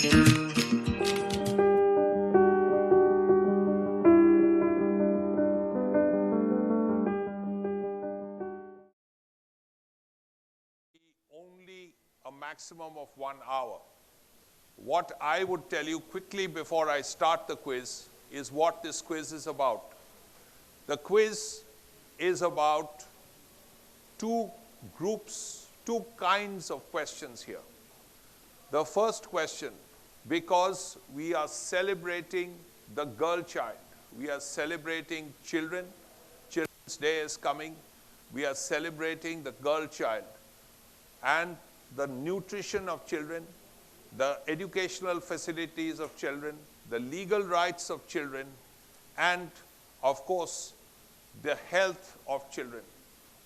Only a maximum of 1 hour. What I would tell you quickly before I start the quiz is what this quiz is about. The quiz is about two groups, two kinds of questions here. The first question, because we are celebrating the girl child, we are celebrating children, Children's Day is coming, we are celebrating the girl child and the nutrition of children, the educational facilities of children, the legal rights of children, and of course, the health of children.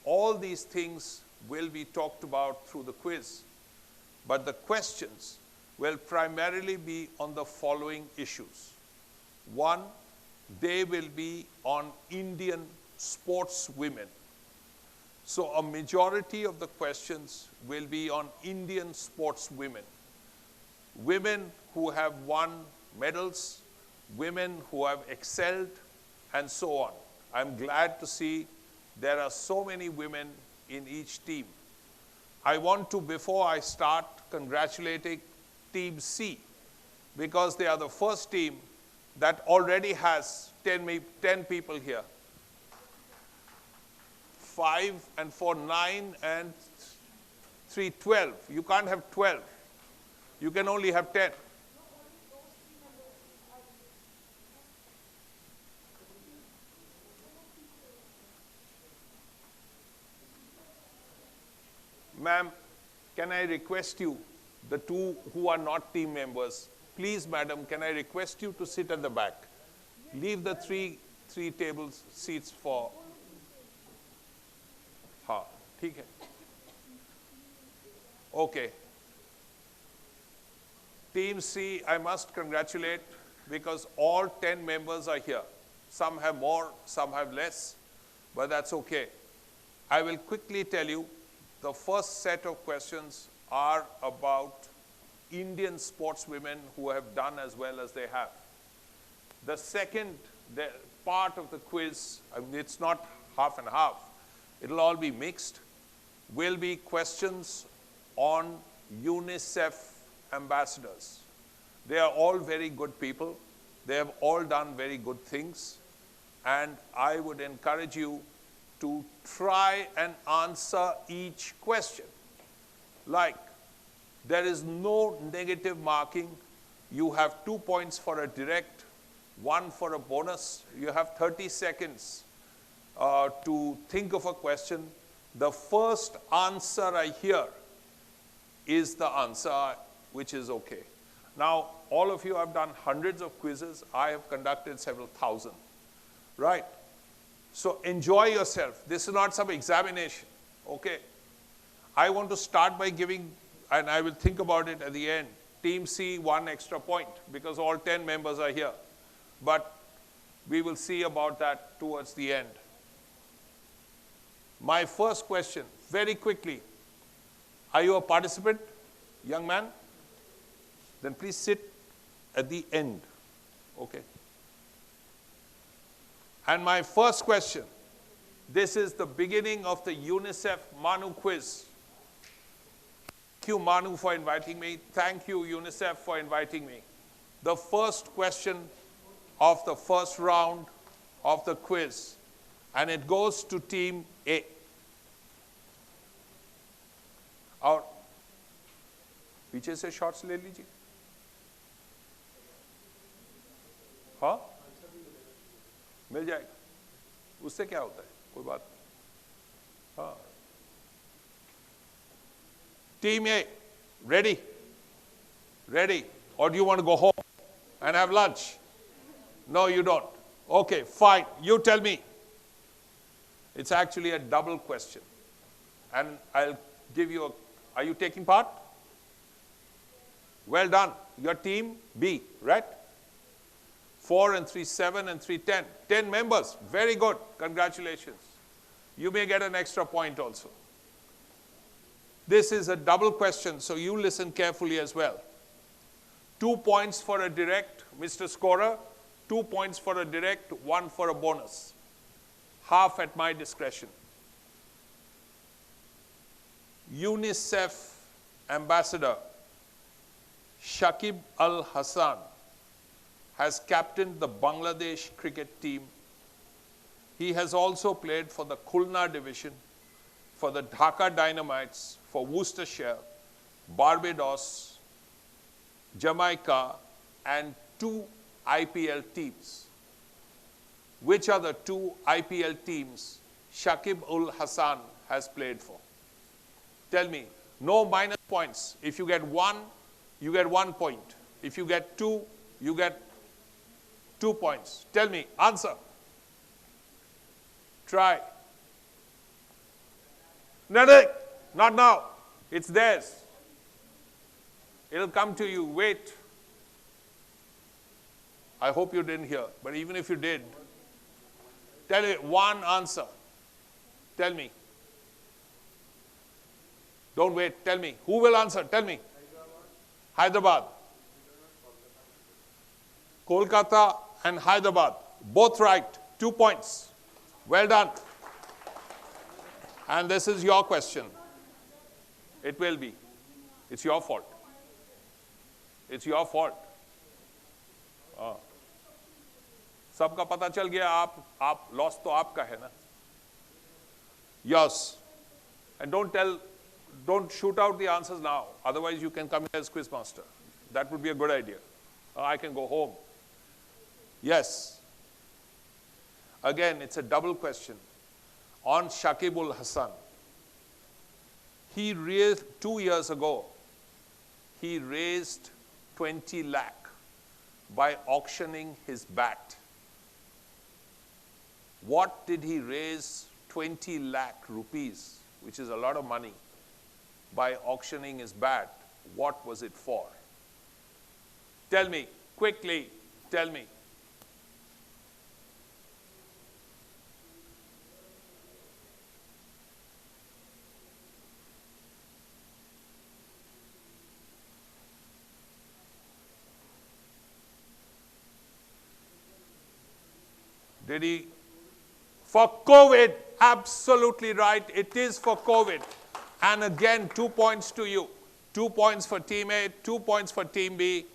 All these things will be talked about through the quiz, but the questions will primarily be on the following issues. One, they will be on Indian sportswomen. So a majority of the questions will be on Indian sportswomen. Women who have won medals, women who have excelled, and so on. I'm glad to see there are so many women in each team. I want to, before I start, congratulating Team C, because they are the first team that already has 10 people here. 5 and 4, 9 and 3, 12. You can't have 12. You can only have 10. Ma'am, can I request you, the two who are not team members, please, madam, can I request you to sit at the back? Leave the three tables, seats for... हाँ, ठीक है. Okay. Team C, I must congratulate because all 10 members are here. Some have more, some have less, but that's okay. I will quickly tell you, the first set of questions are about Indian sportswomen who have done as well as they have. The second part of the quiz, I mean, it's not half and half, it'll all be mixed, will be questions on UNICEF ambassadors. They are all very good people. They have all done very good things. And I would encourage you to try and answer each question. Like, there is no negative marking. You have 2 points for a direct, 1 for a bonus. You have 30 seconds to think of a question. The first answer I hear is the answer, which is okay. Now, all of you have done hundreds of quizzes. I have conducted several thousand, right? So enjoy yourself. This is not some examination, okay? I want to start by giving, and I will think about it at the end, Team C 1 extra point because all 10 members are here. But we will see about that towards the end. My first question, very quickly. Are you a participant, young man? Then please sit at the end, okay? And my first question, this is the beginning of the UNICEF Manu quiz. Thank you, Manu, for inviting me. Thank you, UNICEF, for inviting me. The first question of the first round of the quiz, and it goes to Team A. और पीछे से shots ले लीजिए. हाँ, मिल जाएगा. उससे क्या होता है, कोई बात नहीं. हाँ. Team A, ready? Ready? Or do you want to go home and have lunch? No, you don't. Okay, fine. You tell me. It's actually a double question. And I'll give you a... Are you taking part? Well done. Your team B, right? 4 and 3, 7 and 3, 10. 10 members. Very good. Congratulations. You may get an extra point also. This is a double question, so you listen carefully as well. 2 points for a direct, Mr. Scorer. 2 points for a direct, 1 for a bonus. Half at my discretion. UNICEF Ambassador Shakib Al Hassan has captained the Bangladesh cricket team. He has also played for the Khulna division, for the Dhaka Dynamites, for Worcestershire, Barbados, Jamaica, and 2 IPL teams. Which are the 2 IPL teams Shakib Ul Hassan has played for? Tell me. No minus points. If you get 1, you get 1 point. If you get 2, you get 2 points. Tell me. Answer. Try. No, not now. It's theirs. It'll come to you. Wait. I hope you didn't hear. But even if you did, tell me one answer. Tell me. Don't wait. Tell me. Who will answer? Tell me. Hyderabad. Kolkata and Hyderabad. Both right. 2 points. Well done. And this is your question. It will be. It's your fault. It's your fault. सबका पता चल गया आप loss तो आपका है ना. Yes. And don't shoot out the answers now. Otherwise you can come here as quiz master. That would be a good idea. I can go home. Yes. Again, it's a double question. On Shakib Ul Hassan. He raised, 2 years ago, he raised 20 lakh by auctioning his bat. What did he raise 20 lakh rupees, which is a lot of money, by auctioning his bat? What was it for? Tell me, quickly, tell me. Did he? For COVID, absolutely right. It is for COVID. And again, 2 points to you. 2 points for Team A, 2 points for Team B,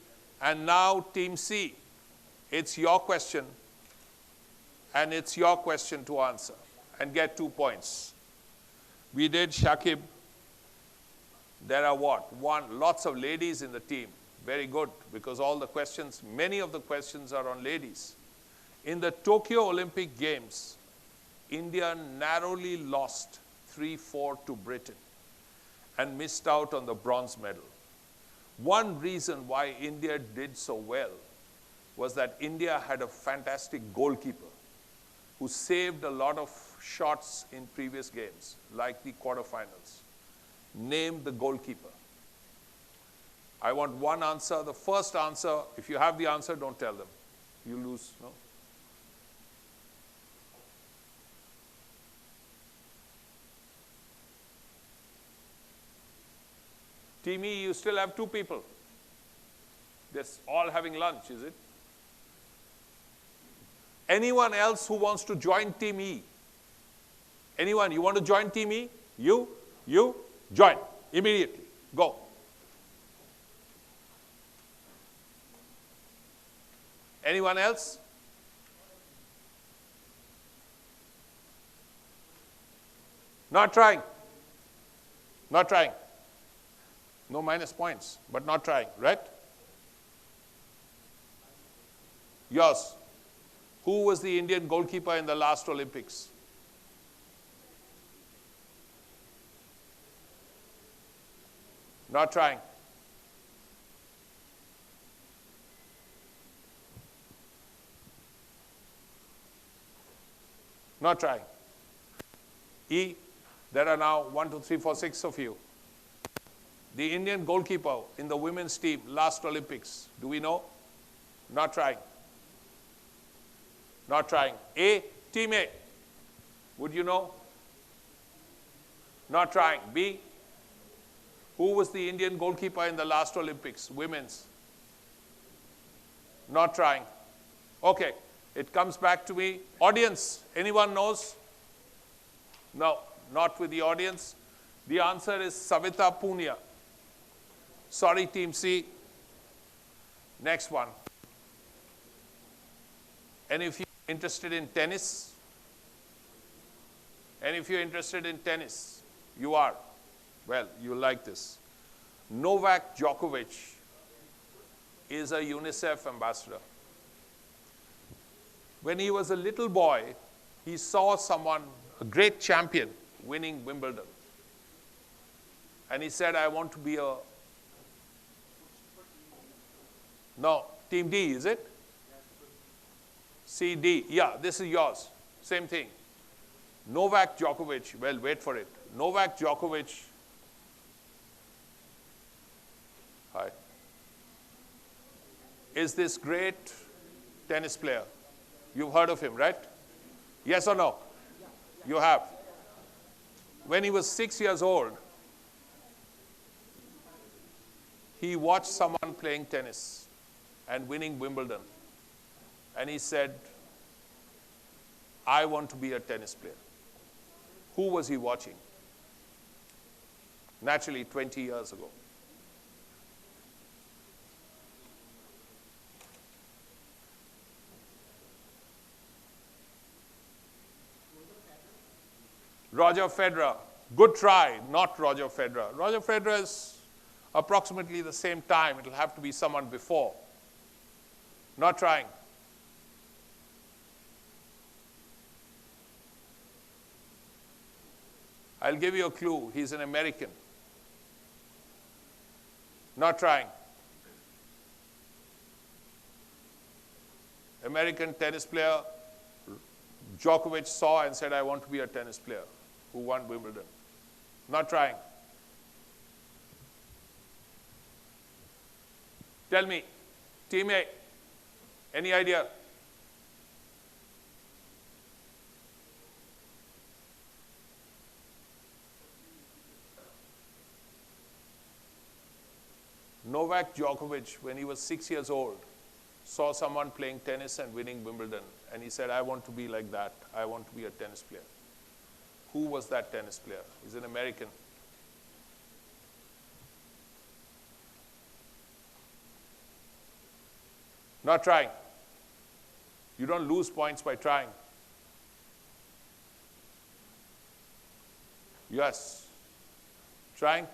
and now Team C. It's your question, and it's your question to answer, and get 2 points. We did Shakib. There are what? Lots of ladies in the team. Very good, because all the questions, many of the questions are on ladies. In the Tokyo Olympic Games, India narrowly lost 3-4 to Britain and missed out on the bronze medal. One reason why India did so well was that India had a fantastic goalkeeper who saved a lot of shots in previous games, like the quarterfinals. Name the goalkeeper. I want one answer. The first answer, if you have the answer, don't tell them. You lose, no? Team E, you still have 2 people. They're all having lunch, is it? Anyone else who wants to join Team E? Anyone, you want to join Team E? You, join immediately. Go. Anyone else? Not trying. Not trying. No minus points, but not trying, right? Yours. Who was the Indian goalkeeper in the last Olympics? Not trying. Not trying. E, there are now 1, 2, 3, 4, 6 of you. The Indian goalkeeper in the women's team, last Olympics, do we know? Not trying. Not trying. A, Team A, would you know? Not trying. B, who was the Indian goalkeeper in the last Olympics, women's? Not trying. Okay, it comes back to me. Audience, anyone knows? No, not with the audience. The answer is Savita Punia. Sorry, Team C. Next one. Any of you interested in tennis? Any of you interested in tennis? You are. Well, you'll like this. Novak Djokovic is a UNICEF ambassador. When he was a little boy, he saw someone, a great champion, winning Wimbledon. And he said, I want to be a... No, Team D, is it? C, D. Yeah, this is yours. Same thing. Novak Djokovic, well, wait for it. Novak Djokovic, hi, is this great tennis player. You've heard of him, right? Yes or no? You have. When he was 6 years old, he watched someone playing tennis and winning Wimbledon. And he said, I want to be a tennis player. Who was he watching? Naturally, 20 years ago. Roger Federer. Good try, not Roger Federer. Roger Federer is approximately the same time. It'll have to be someone before. Not trying. I'll give you a clue. He's an American. Not trying. American tennis player. Djokovic saw and said, I want to be a tennis player, who won Wimbledon. Not trying. Tell me, Team A, any idea? Novak Djokovic, when he was 6 years old, saw someone playing tennis and winning Wimbledon. And he said, I want to be like that. I want to be a tennis player. Who was that tennis player? He's an American. Not trying. You don't lose points by trying. Yes. Trying?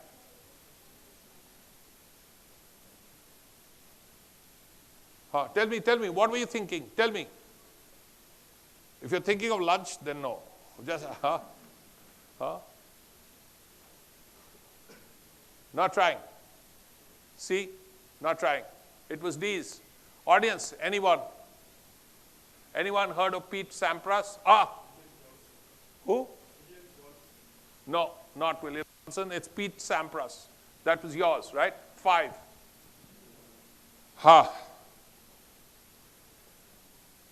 Huh. Tell me, what were you thinking? Tell me. If you're thinking of lunch, then no. Just, Not trying. See? Not trying. It was D's. Audience, anyone? Anyone heard of Pete Sampras? Who? No, not William Johnson. It's Pete Sampras. That was yours, right? 5.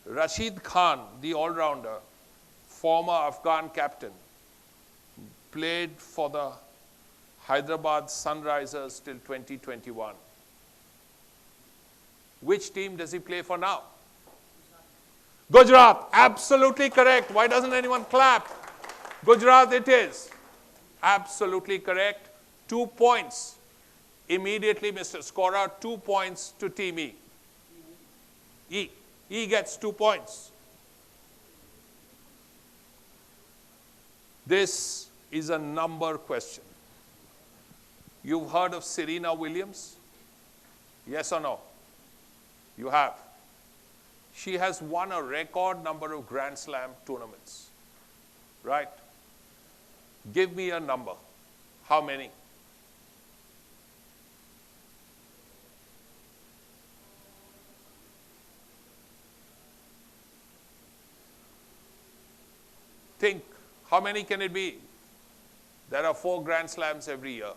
Rashid Khan, the all-rounder, former Afghan captain, played for the Hyderabad Sunrisers till 2021. Which team does he play for now? Gujarat. Absolutely correct. Why doesn't anyone clap? Gujarat it is. Absolutely correct. 2 points. Immediately, Mr. Scorer, 2 points to Team E. E gets 2 points. This is a number question. You've heard of Serena Williams? Yes or no? You have. She has won a record number of Grand Slam tournaments. Right? Give me a number. How many? Think, how many can it be? There are 4 Grand Slams every year.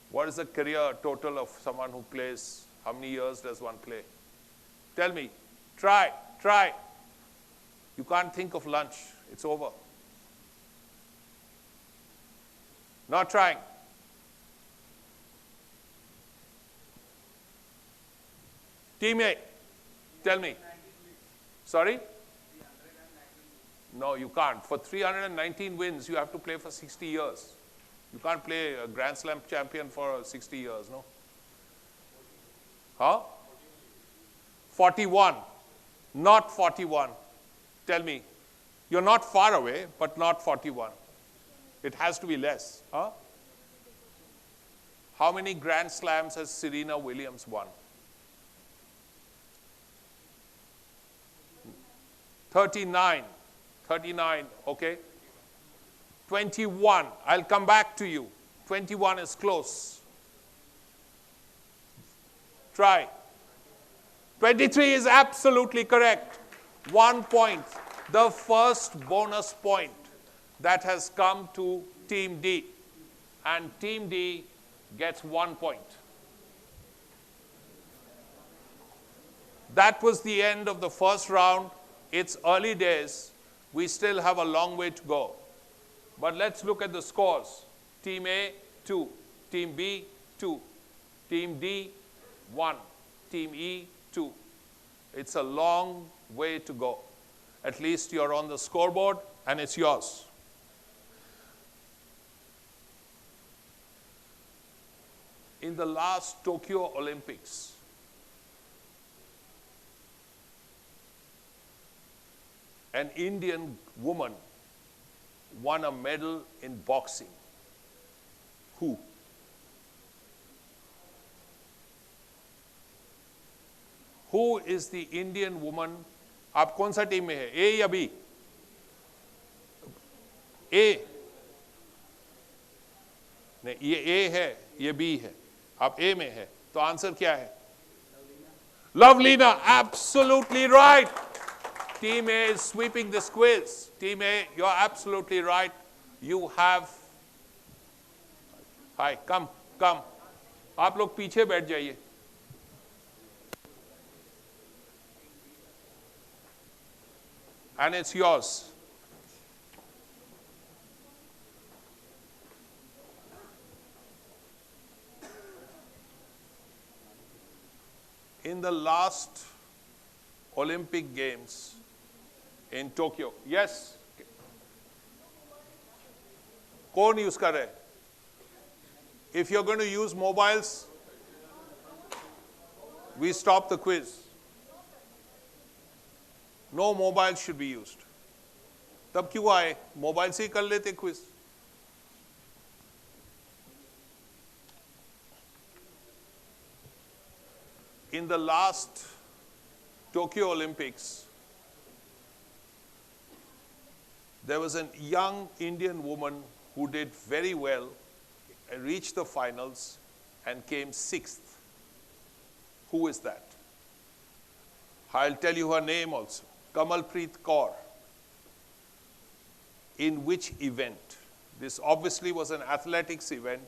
What is the career total of someone who plays? How many years does one play? Tell me. Try. You can't think of lunch. It's over. Not trying. Team A, tell me. Sorry? No, you can't. For 319 wins, you have to play for 60 years. You can't play a Grand Slam champion for 60 years, no? Huh? 41. Not 41. Tell me. You're not far away, but not 41. It has to be less. Huh? How many Grand Slams has Serena Williams won? 39. 39, okay. 21. I'll come back to you. 21 is close. Try. 23 is absolutely correct. 1 point. The first bonus point that has come to Team D. And Team D gets 1 point. That was the end of the first round. It's early days. We still have a long way to go. But let's look at the scores. Team A, 2. Team B, 2. Team D, 1. Team E, 2. It's a long way to go. At least you're on the scoreboard and it's yours. In the last Tokyo Olympics, an Indian woman won a medal in boxing. Who? Who is the Indian woman? आप कौन सा team में है? A या B? A. नहीं, ये A है, ये B है. आप A में है. तो आंसर क्या है? Lovelina, absolutely right. Team A is sweeping this quiz. Team A, you're absolutely right. You have. Hi, come. आप लोग पीछे बैठ जाइए. And it's yours. In the last Olympic Games in Tokyo, yes? कौन यूज कर रहे हैं? If you're going to use mobiles, we stop the quiz. No mobile should be used. तब क्यों आए? मोबाइल से ही कर लेते quiz. In the last Tokyo Olympics, there was a young Indian woman who did very well, reached the finals, and came 6th. Who is that? I'll tell you her name also. Kamalpreet Kaur. In which event? This obviously was an athletics event,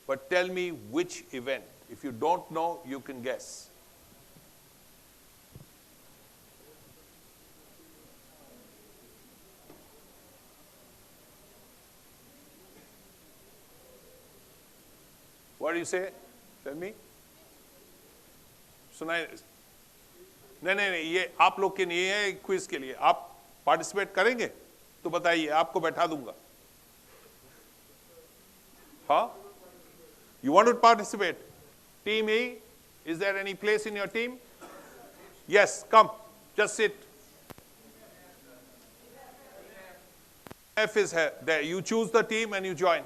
but tell me which event. If you don't know, you can guess. What do you say? Tell me. सुनाए. नहीं, ये आप लोग के लिए है quiz के लिए. आप पार्टिसिपेट करेंगे तो बताइए, आपको बैठा दूंगा. हाँ? You want to participate? Team E, is there any place in your team? Yes, come. Just sit. F is there. You choose the team and you join.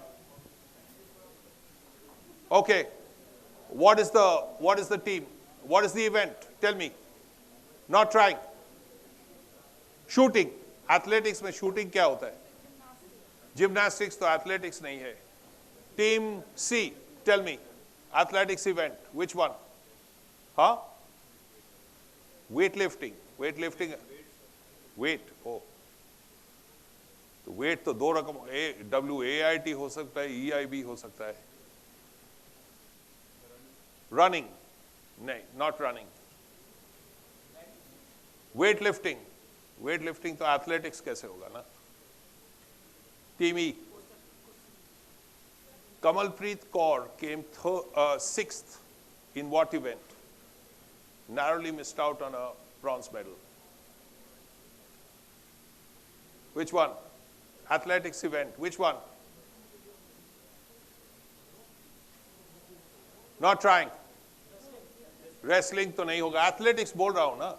Okay. What is the team? What is the event? Tell me. Not trying. Shooting. Athletics में shooting क्या होता है? Gymnastics तो athletics नहीं है. Team C, tell me. Athletics event. Which one? Huh? Weightlifting. Weightlifting. Weight. Oh. तो weight तो दो रकम WAIT हो सकता है, EIB हो सकता है. Running. नहीं, not running. Weightlifting. Weightlifting तो athletics कैसे होगा ना? Team E. Kamalpreet Kaur came 6th in what event? narrowly missed out on a bronze medal. Which one? Athletics event. Which one? Not trying. Wrestling तो नहीं होगा. Athletics बोल रहा हूँ ना.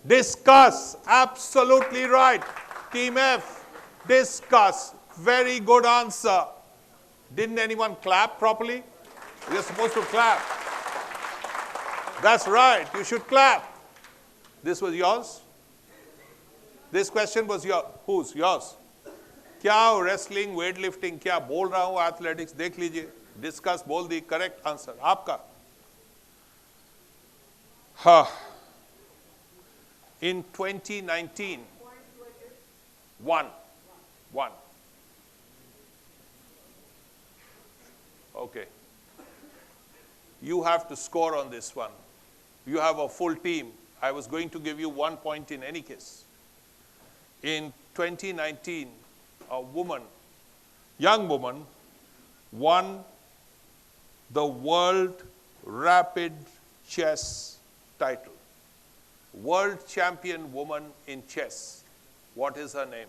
Discuss. Absolutely right. Team F. Discuss. Very good answer. Didn't anyone clap properly? You're supposed to clap. That's right. You should clap. This was yours? This question was yours. Whose? Yours. क्या wrestling, weightlifting, क्या बोल रहा हूँ athletics? देख लीजिए. Discuss बोल दी. Correct answer. आपका. हाँ. In 2019, one. Okay. You have to score on this one. You have a full team. I was going to give you 1 point in any case. In 2019, a woman, young woman, won the World Rapid Chess title. World champion woman in chess. What is her name?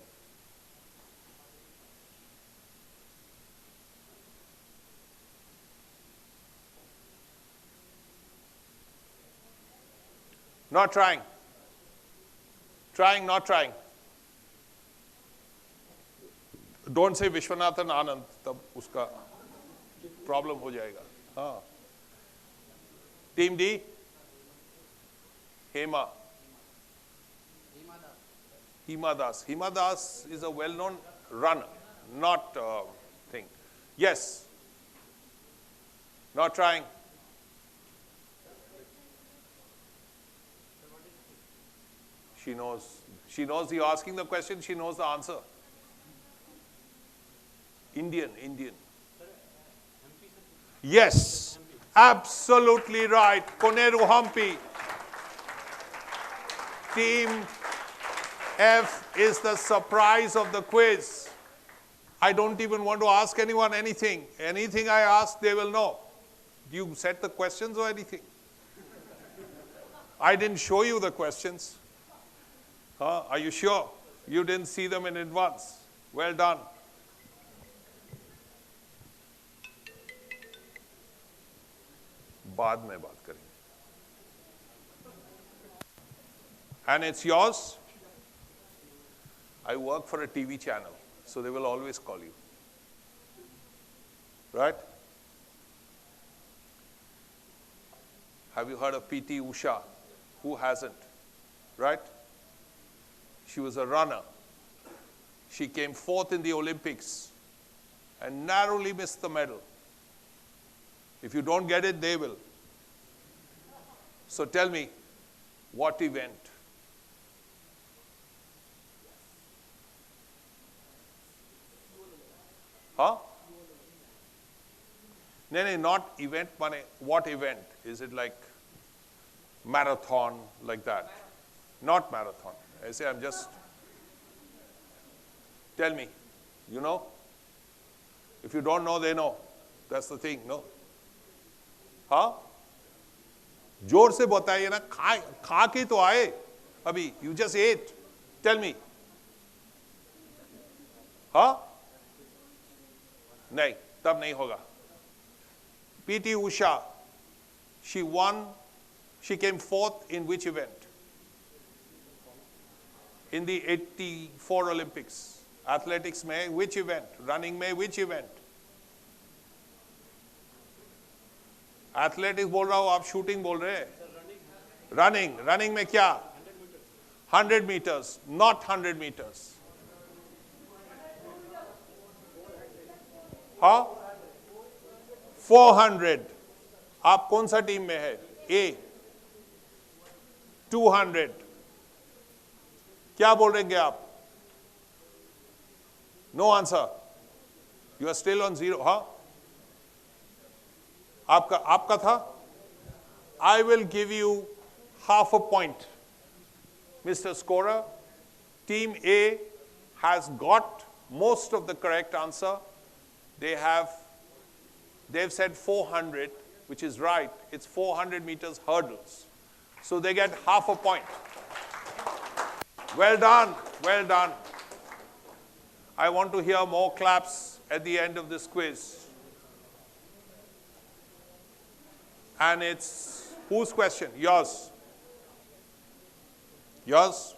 Not trying. Trying, not trying. Don't say Vishwanathan Anand, तब उसका problem हो जाएगा. हाँ. Team D. Hema. Hema Das. Hema Das is a well-known runner, not thing. Yes. Not trying. She knows. She knows you're asking the question, she knows the answer. Indian. Yes. Absolutely right. Koneru Hampi. Team F is the surprise of the quiz. I don't even want to ask anyone anything. Anything I ask, they will know. Do you set the questions or anything? I didn't show you the questions. Are you sure? You didn't see them in advance. Well done. बाद में बात करेंगे. And it's yours. I work for a TV channel, so they will always call you. Right? Have you heard of P.T. Usha? Who hasn't? Right? She was a runner. She came fourth in the Olympics and narrowly missed the medal. If you don't get it, they will. So tell me, what event? Huh? No, not event, money. What event? Is it like marathon, like that? Not marathon. I say I'm just... Tell me. You know? If you don't know, they know. That's the thing, no? हाँ? जोर से बताइए ना, खा के तो आए अभी. You just ate. Tell me. हाँ? नहीं, तब नहीं होगा. P.T. Usha, she came fourth in which event? In the 84 Olympics. Athletics में which event? Running में which event? Athletics बोल रहा हूँ, आप shooting बोल रहे हैं. Running में क्या? 100 meters, not 100 meters. हाँ? 400. आप कौन सा टीम में है? A. 200. क्या बोल रहे आप? No answer. You are still on zero. हाँ? आपका था? I will give you half a point. Mr. Scorer, Team A has got most of the correct answer. They've said 400, which is right. It's 400 meters hurdles. So they get half a point. Well done, well done. I want to hear more claps at the end of this quiz. And it's whose question? Yours. Yours?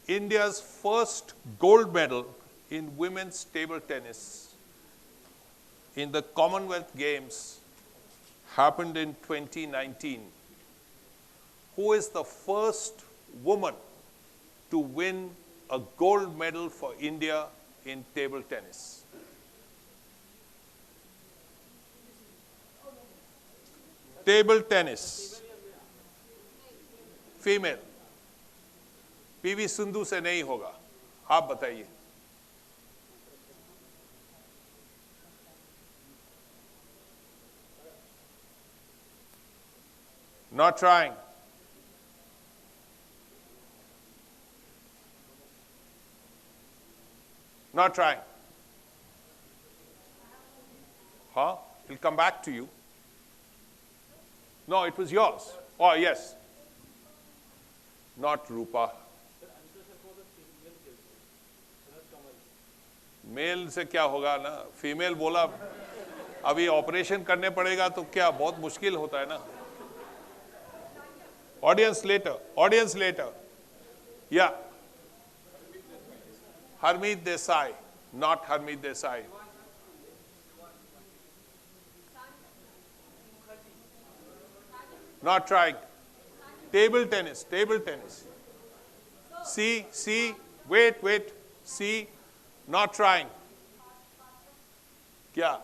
India's first gold medal in women's table tennis in the Commonwealth Games happened in 2019. Who is the first woman to win a gold medal for India in table tennis? Table tennis. Female. PV Sindhu से नहीं होगा, आप बताइए. Not trying. Not trying. Huh? It'll come back to you. No, it was yours. Oh, yes. Not Rupa. Mail से क्या होगा ना, female बोला अभी ऑपरेशन करने पड़ेगा तो क्या बहुत मुश्किल होता है ना. Audience later. Yeah. Harmeet Desai, not Harmeet Desai. Not trying. Table tennis. See, wait, see. Not trying. Yeah.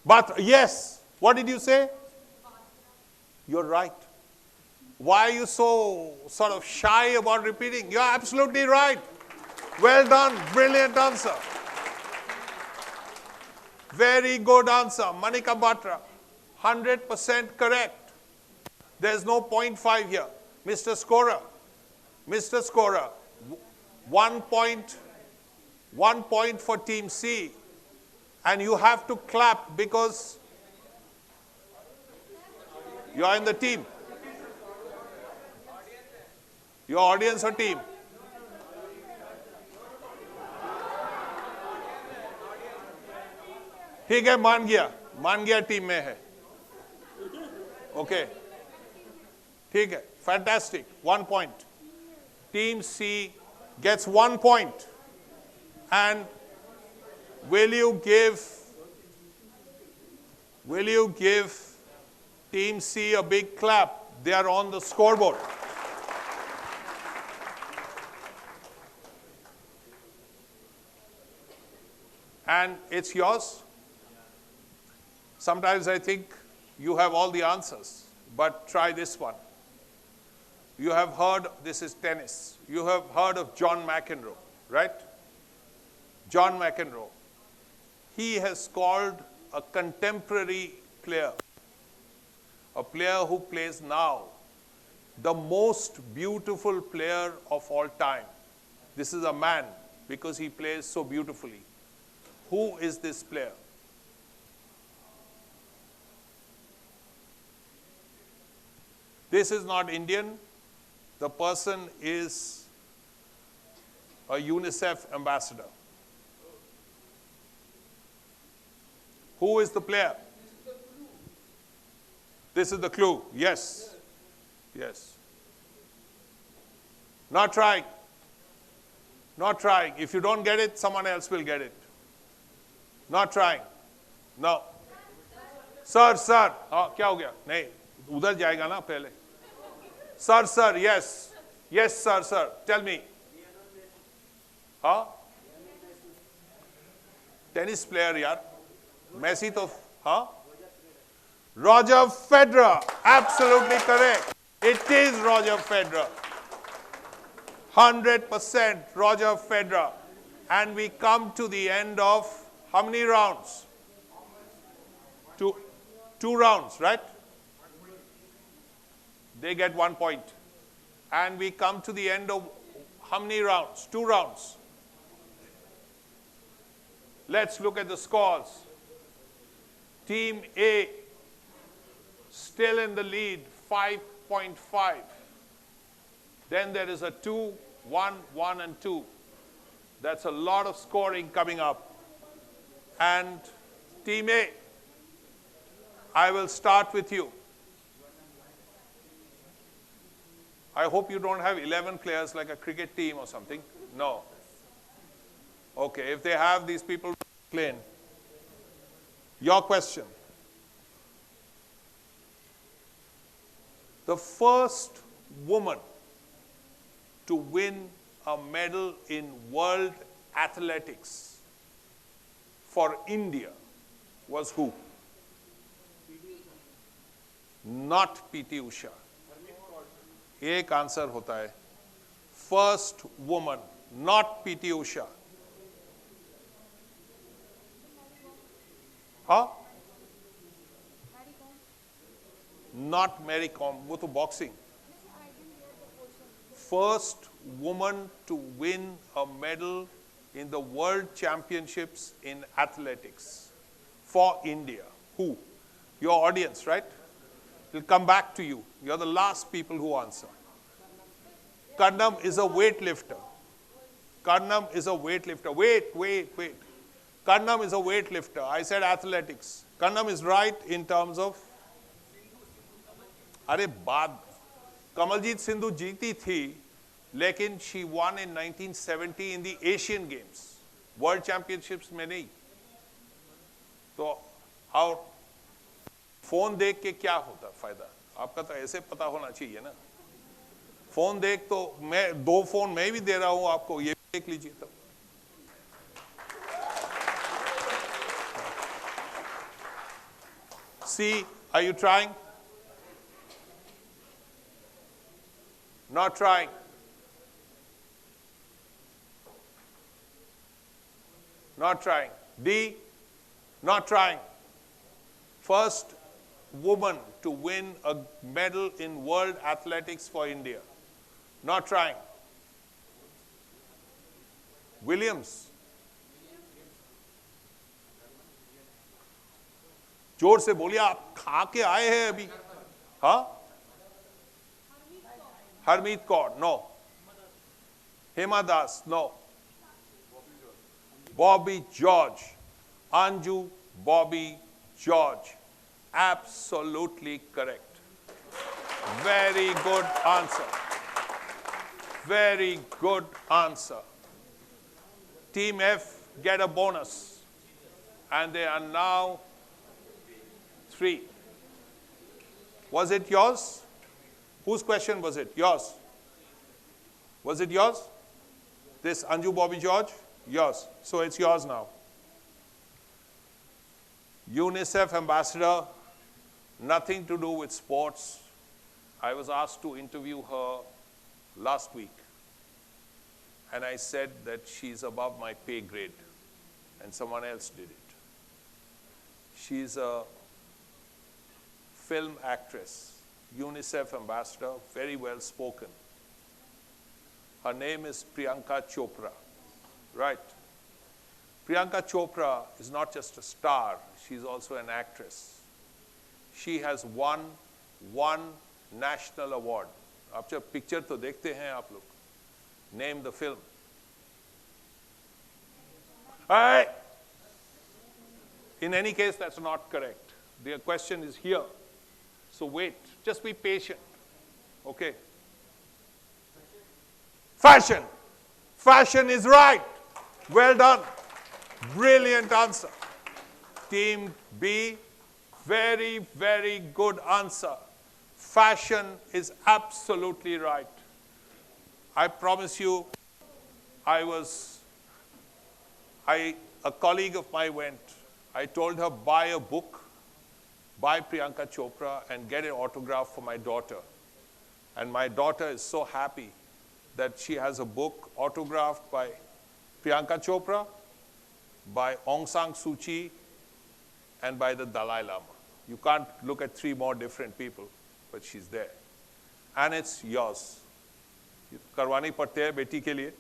But yes, what did you say? You're right. Why are you so sort of shy about repeating? You're absolutely right. Well done. Brilliant answer. Very good answer. Manika Batra. 100% correct. There's no 0.5 here. Mr. Scorer. 1 point for Team C. And you have to clap because you are in the team. Your audience or team? ठीक है, मान गया team में है. Okay. ठीक है, fantastic. 1 point. Team C gets 1 point. And will you give Team C a big clap? They are on the scoreboard. And it's yours. Sometimes I think you have all the answers, but try this one. You have heard, this is tennis. You have heard of John McEnroe, right? John McEnroe. He has called a contemporary player, a player who plays now, the most beautiful player of all time. This is a man because he plays so beautifully. Who is this player? This is not Indian. The person is a UNICEF ambassador. Who is the player? This is the clue. Yes. Yes. Not trying. Not trying. If you don't get it, someone else will get it. Not trying. No. Sir. हाँ, क्या हो गया? नहीं, उधर जाएगा ना पहले. Sir, yes. Yes, sir. Tell me. हाँ? Tennis player यार. Messi तो, हाँ? Roger Federer. Absolutely correct. It is Roger Federer. 100% Roger Federer. And we come to the end of how many rounds? Two rounds, right? They get 1 point. And we come to the end of how many rounds? 2 rounds. Let's look at the scores. Team A still in the lead, 5.5. Then there is a 2, 1, 1, and 2. That's a lot of scoring coming up. And Team A, I will start with you. I hope you don't have 11 players like a cricket team or something. No. Okay, if they have these people playing. Your question. The first woman to win a medal in world athletics for India was who? Not P.T. Usha. एक answer होता है. First woman, not P.T. Usha. हाँ? Not Mary Kom, वो तो boxing. First woman to win a medal in the World Championships in athletics for India. Who? Your audience, right? We'll come back to you. You're the last people who answer. Karnam is a weightlifter. Karnam is a weightlifter. Wait. Karnam is a weightlifter. I said athletics. Karnam is right in terms of... अरे बाद कमलजीत सिंधु जीती थी, लेकिन she won in 1970 in the Asian Games. World Championships में नहीं. तो और phone देख के क्या होता फायदा? आपका तो ऐसे पता होना चाहिए ना. फोन देख तो मैं 2 फोन मैं भी दे रहा हूं आपको, ये भी देख लीजिए तब. See, are you trying? Not trying. Not trying. D, not trying. First woman to win a medal in world athletics for India. Not trying. Williams. जोर से बोलिए, आप खा के आए हैं अभी. हाँ? Harmeet Kaur, no. Hema Das, no. Bobby George. Anju Bobby George. Absolutely correct. Very good answer. Very good answer. Team F get a bonus. And they are now 3. Was it yours? Whose question was it? Yours. Was it yours? This Anju Bobby George? Yours. So it's yours now. UNICEF ambassador, nothing to do with sports. I was asked to interview her last week. And I said that she's above my pay grade. And someone else did it. She's a film actress. UNICEF ambassador, very well spoken. Her name is Priyanka Chopra, right? Priyanka Chopra is not just a star, she's also an actress. She has won 1 national award. आप जब picture तो देखते हैं आप लोग. Name the film. Hey! In any case, that's not correct. The question is here. So wait, just be patient, okay? Fashion. Fashion is right. Well done. Brilliant answer. Team B, very, very good answer. Fashion is absolutely right. I promise you, a colleague of mine went, I told her, buy a book, buy Priyanka Chopra and get an autograph for my daughter. And my daughter is so happy that she has a book autographed by Priyanka Chopra, by Aung San Suu Kyi, and by the Dalai Lama. You can't look at 3 more different people, but she's there. And it's yours. करवानी पड़ते हैं बेटी के लिए.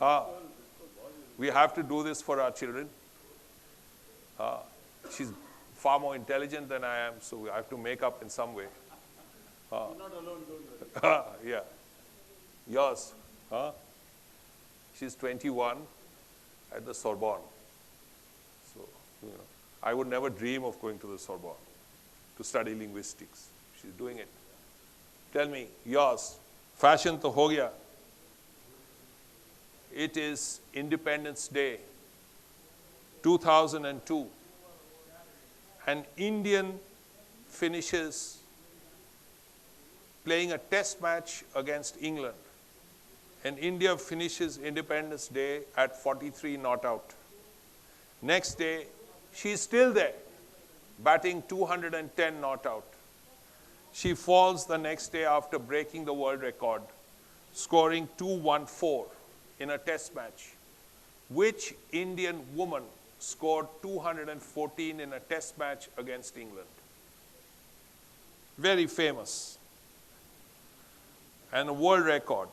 हाँ, we have to do this for our children. She's far more intelligent than I am, so I have to make up in some way. You're not alone, don't worry. Yeah. Yours? Huh? She's 21 at the Sorbonne. So, you know, I would never dream of going to the Sorbonne to study linguistics. She's doing it. Tell me, yours. Fashion to ho gaya. It is Independence Day, 2002. An Indian finishes playing a test match against England. And India finishes Independence Day at 43 not out. Next day, she's still there, batting 210 not out. She falls the next day after breaking the world record, scoring 214 in a test match. Which Indian woman scored 214 in a test match against England? Very famous. And a world record.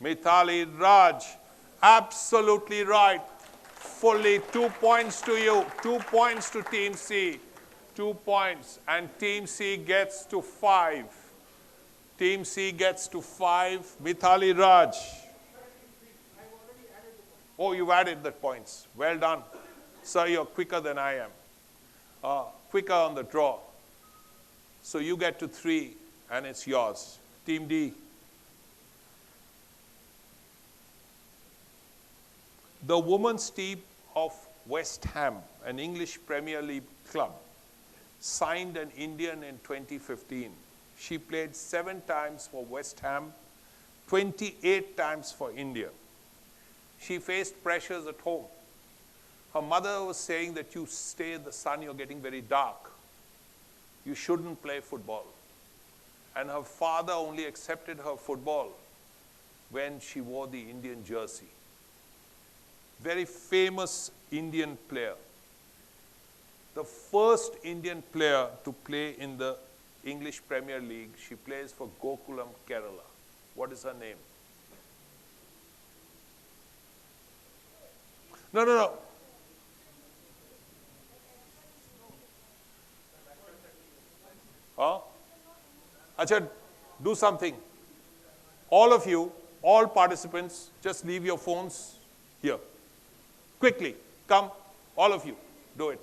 Mithali Raj, absolutely right. Fully 2 points to you, 2 points to Team C, 2 points. And Team C gets to 5. Team C gets to 5. Mithali Raj. Oh, you've added the points. Well done. Sir, you're quicker than I am. Quicker on the draw. So you get to 3, and it's yours. Team D. The women's team of West Ham, an English Premier League club, signed an Indian in 2015. She played 7 times for West Ham, 28 times for India. She faced pressures at home. Her mother was saying that you stay in the sun, you're getting very dark. You shouldn't play football. And her father only accepted her football when she wore the Indian jersey. Very famous Indian player. The first Indian player to play in the English Premier League. She plays for Gokulam, Kerala. What is her name? No. Huh? Acha, do something. All of you, all participants, just leave your phones here. Quickly, come, all of you, do it.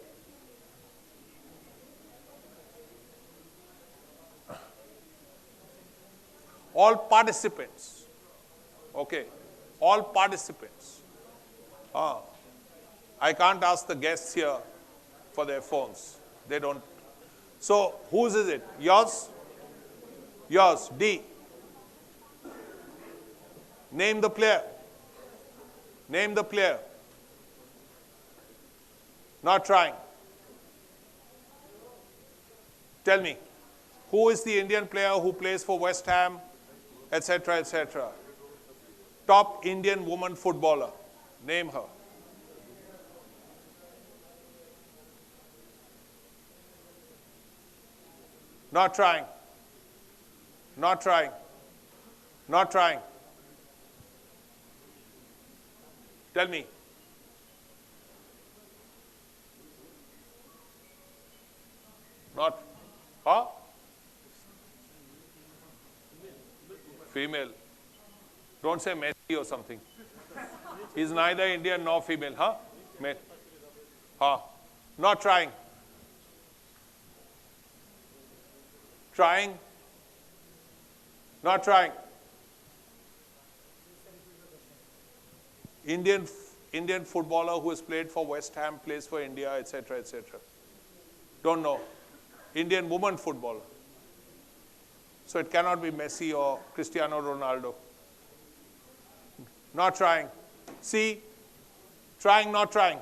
All participants, okay, all participants. I can't ask the guests here for their phones. They don't. So, whose is it? Yours? Yours, D. Name the player. Name the player. Not trying. Tell me, who is the Indian player who plays for West Ham, etc., etc.? Top Indian woman footballer. Name her. Not trying. Not trying. Not trying. Tell me. Not. Huh? Female. Don't say Messi or something. He's neither Indian nor female. Huh? Male. Huh? Not trying. Trying. Not trying. Indian footballer who has played for West Ham, plays for India, etc., etc. Don't know. Indian woman footballer. So it cannot be Messi or Cristiano Ronaldo. Not trying. See? Trying, not trying.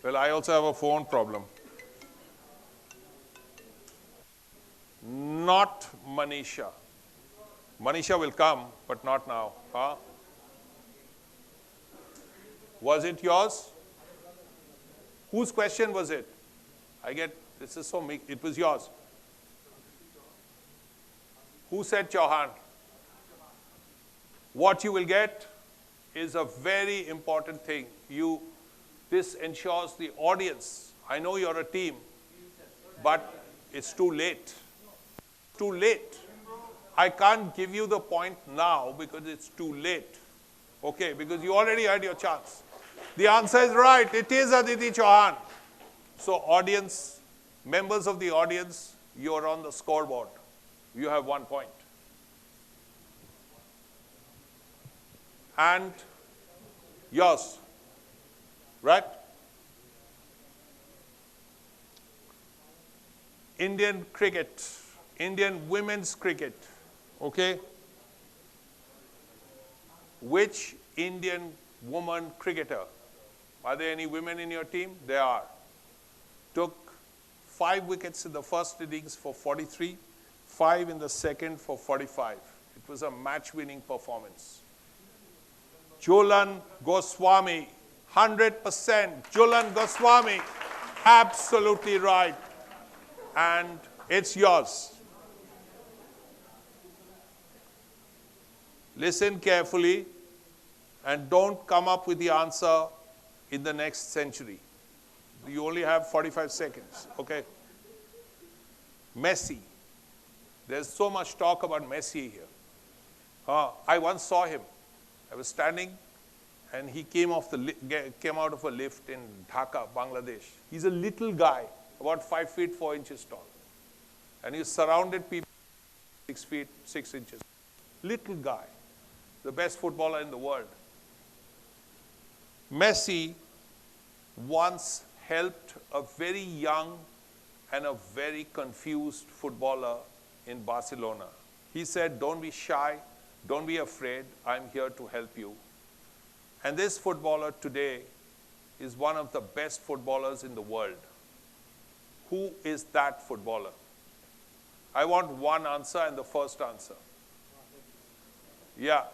Well, I also have a phone problem. Not Manisha. Manisha will come, but not now. Huh? Was it yours? Whose question was it? This is so mixed. It was yours. Who said Chauhan? what you will get is a very important thing. This ensures the audience. I know you're a team, but it's too late. Too late. I can't give you the point now because it's too late. Okay, because you already had your chance. The answer is right. It is Aditi Chauhan. So audience, members of the audience, you're on the scoreboard. You have 1 point. And yours, right? Indian cricket, Indian women's cricket, okay? Which Indian woman cricketer, are there any women in your team? There are. Took 5 wickets in the first innings for 43, 5 in the second for 45. It was a match-winning performance. Jhulan Goswami, 100%. Jhulan Goswami, absolutely right. And it's yours. Listen carefully and don't come up with the answer in the next century. You only have 45 seconds, okay? Messi. There's so much talk about Messi here. I once saw him. I was standing and he came out of a lift in Dhaka, Bangladesh. He's a little guy, about 5 feet 4 inches tall. And he's surrounded people 6 feet 6 inches. Little guy, the best footballer in the world. Messi once helped a very young and a very confused footballer in Barcelona. He said, don't be shy, don't be afraid, I'm here to help you. And this footballer today is one of the best footballers in the world. Who is that footballer? I want one answer and the first answer. Yeah.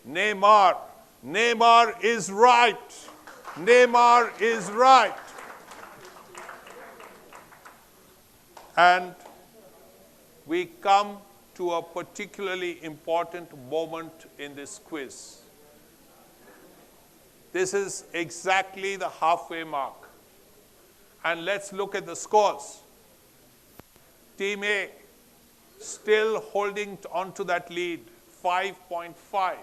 Neymar. Neymar is right. Neymar is right. And we come to a particularly important moment in this quiz. This is exactly the halfway mark. And let's look at the scores. Team A still holding on to that lead, 5.5.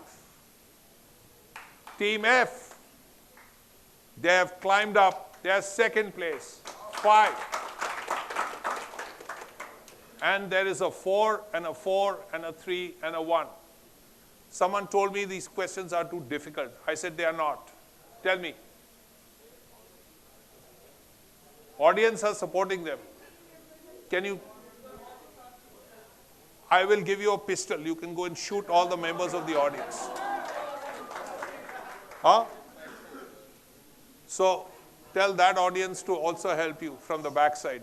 Team F, they have climbed up. They are second place, 5. And there is a 4 and a 4 and a 3 and a 1. Someone told me these questions are too difficult. I said they are not. Tell me. Audience are supporting them. Can you? I will give you a pistol. You can go and shoot all the members of the audience. Huh? So tell that audience to also help you from the backside.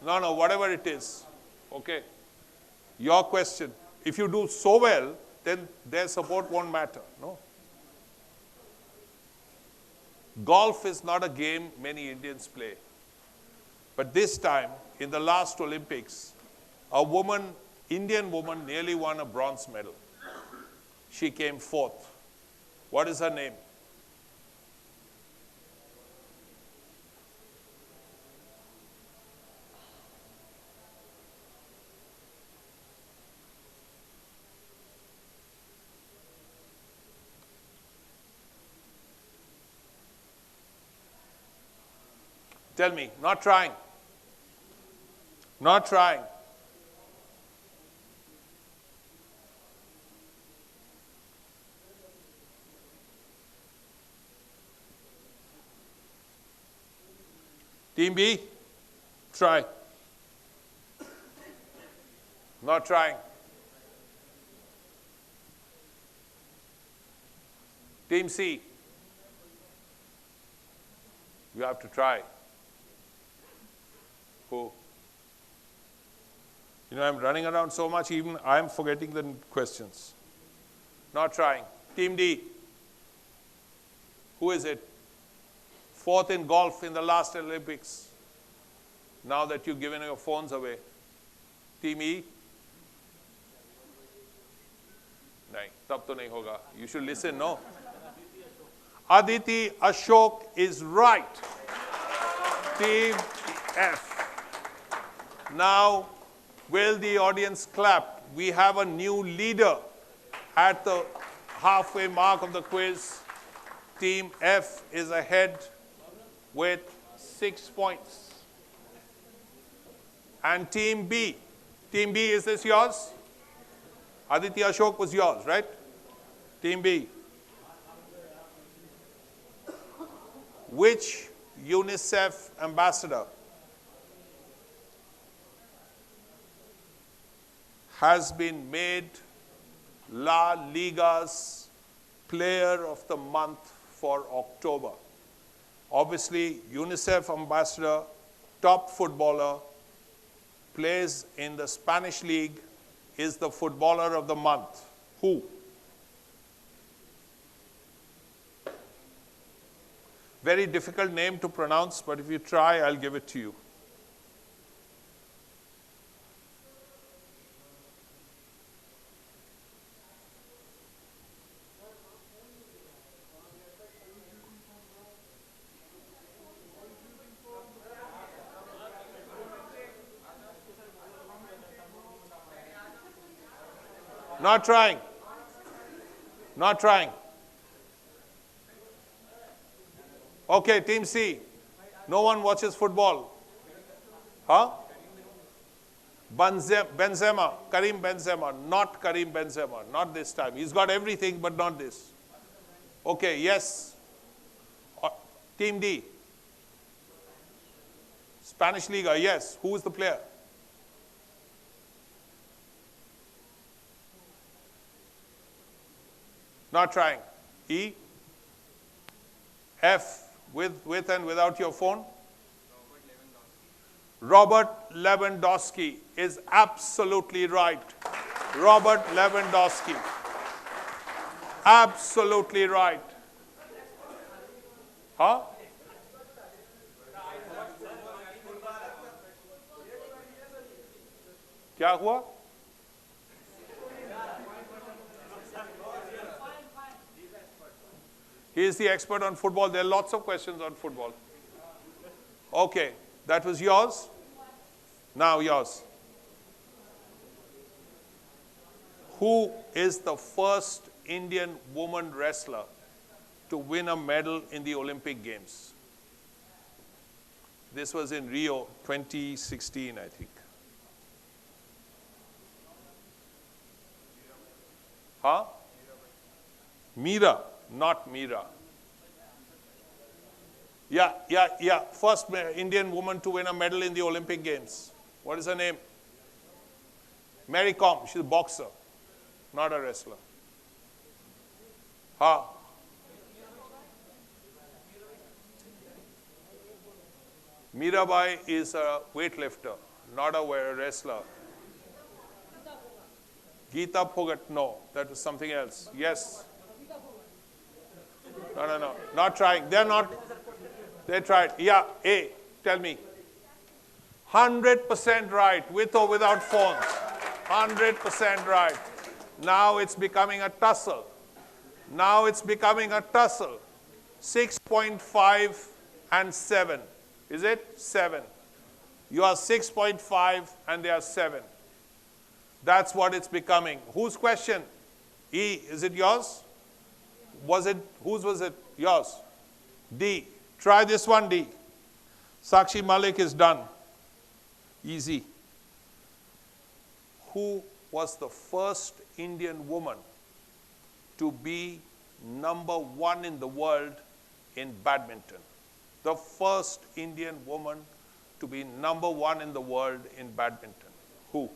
No, whatever it is. Okay. Your question. If you do so well, then their support won't matter. No. Golf is not a game many Indians play. But this time, in the last Olympics, a woman, Indian woman, nearly won a bronze medal. She came 4th. What is her name? Tell me, not trying. Not trying. Team B, try. Not trying. Team C, you have to try. Who? You know, I'm running around so much, even I'm forgetting the questions. Not trying. Team D. Who is it? 4th in golf in the last Olympics. Now that you've given your phones away. Team E. नहीं, तब तो नहीं होगा. You should listen, no? Aditi Ashok is right. Team F. Now, will the audience clap? We have a new leader at the halfway mark of the quiz. Team F is ahead with 6 points. And Team B. Team B, is this yours? Aditi Ashok was yours, right? Team B. Which UNICEF ambassador has been made La Liga's Player of the Month for October? Obviously, UNICEF ambassador, top footballer, plays in the Spanish league, is the footballer of the month. Who? Very difficult name to pronounce, but if you try, I'll give it to you. Not trying. Not trying. Okay, Team C. No one watches football. Huh? Benzema. Karim Benzema. Not Karim Benzema. Not this time. He's got everything, but not this. Okay, yes. Team D. Spanish Liga, yes. Who is the player? Not trying. E. F. With and without your phone. Robert Lewandowski is absolutely right. Robert Lewandowski. Absolutely right. Huh? क्या हुआ? He is the expert on football. There are lots of questions on football. Okay, that was yours. Now yours. Who is the first Indian woman wrestler to win a medal in the Olympic Games? This was in Rio 2016, I think. Huh? Meera, not Meera. Yeah. First Indian woman to win a medal in the Olympic Games. What is her name? Mary Kom. She's a boxer, not a wrestler. Huh? Mirabai is a weightlifter, not a wrestler. Geeta Phogat, no, that was something else. Yes. No. Not trying. They're not. They tried. Yeah, A, tell me. 100% right, with or without phones. 100% right. Now it's becoming a tussle. 6.5 and 7. Is it? 7. You are 6.5 and they are 7. That's what it's becoming. Whose question? E, is it yours? Whose was it? Yours. D. Try this one, D. Sakshi Malik is done. Easy. Who was the first Indian woman to be #1 in the world in badminton? The first Indian woman to be #1 in the world in badminton. Who?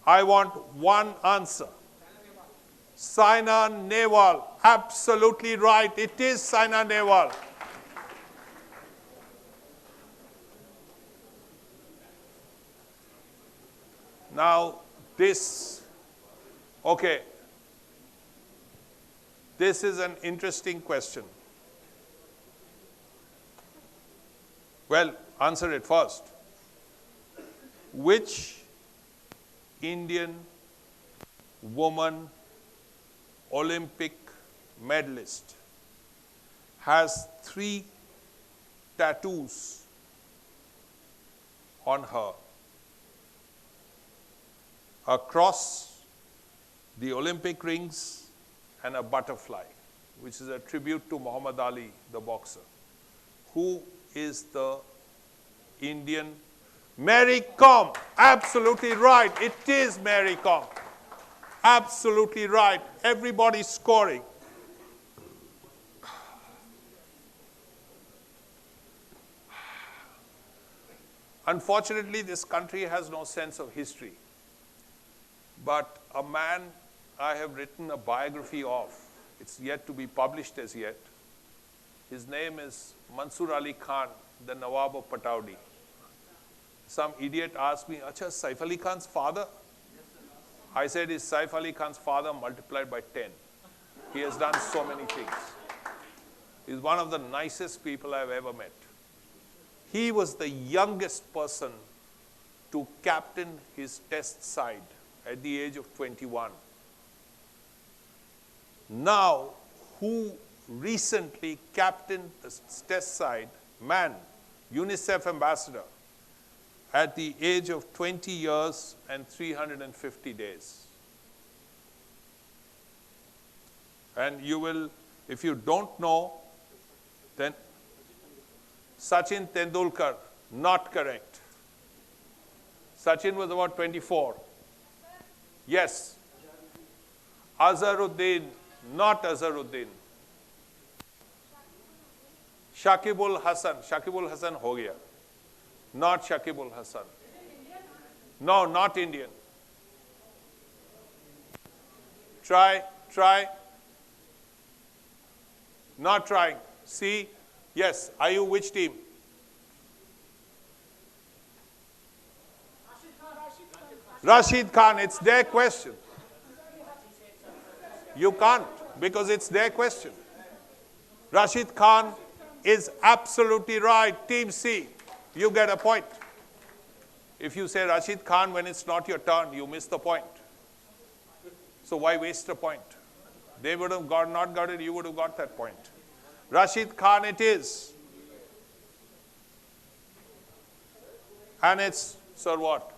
I want one answer. Saina Nehwal. Absolutely right. It is Saina Nehwal. Now, this is an interesting question. Well, answer it first. Which Indian woman Olympic medalist, has 3 tattoos on her. A cross, the Olympic rings, and a butterfly, which is a tribute to Muhammad Ali, the boxer. Who is the Indian? Mary Kom. Absolutely right. It is Mary Kom. Absolutely right. Everybody's scoring. Unfortunately, this country has no sense of history. But a man I have written a biography of, it's yet to be published as yet. His name is Mansur Ali Khan, the Nawab of Pataudi. Some idiot asked me, Acha, Saif Ali Khan's father? I said, is Saif Ali Khan's father multiplied by 10. He has done so many things. He's one of the nicest people I've ever met. He was the youngest person to captain his test side at the age of 21. Now, who recently captained the test side, man, UNICEF ambassador, at the age of 20 years and 350 days. And you will, if you don't know, then Sachin Tendulkar, not correct. Sachin was about 24. Yes. Azharuddin, not Azharuddin. Shakibul Hassan ho gaya. Not Shakibul Hassan. No, not Indian. Try. Not trying. See? Yes. Are you which team? Rashid Khan. It's their question. You can't because it's their question. Rashid Khan is absolutely right. Team C. You get a point. If you say Rashid Khan when it's not your turn, you miss the point. So why waste a point? They would have not got it, you would have got that point. Rashid Khan it is. And it's, sir, what?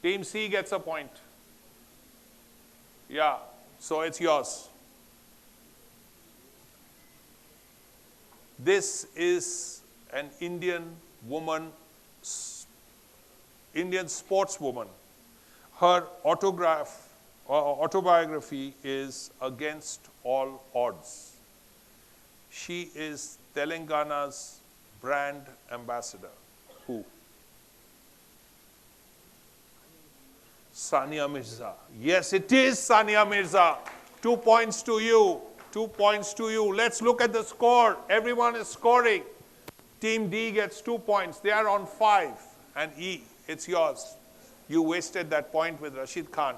Team C gets a point. Yeah, so it's yours. This is an Indian woman, Indian sportswoman. Her autobiography is Against All Odds. She is Telangana's brand ambassador. Who? Sania Mirza. Yes, it is Sania Mirza. 2 points to you. 2 points to you. Let's look at the score. Everyone is scoring. Team D gets 2 points. They are on 5. And E, it's yours. You wasted that point with Rashid Khan.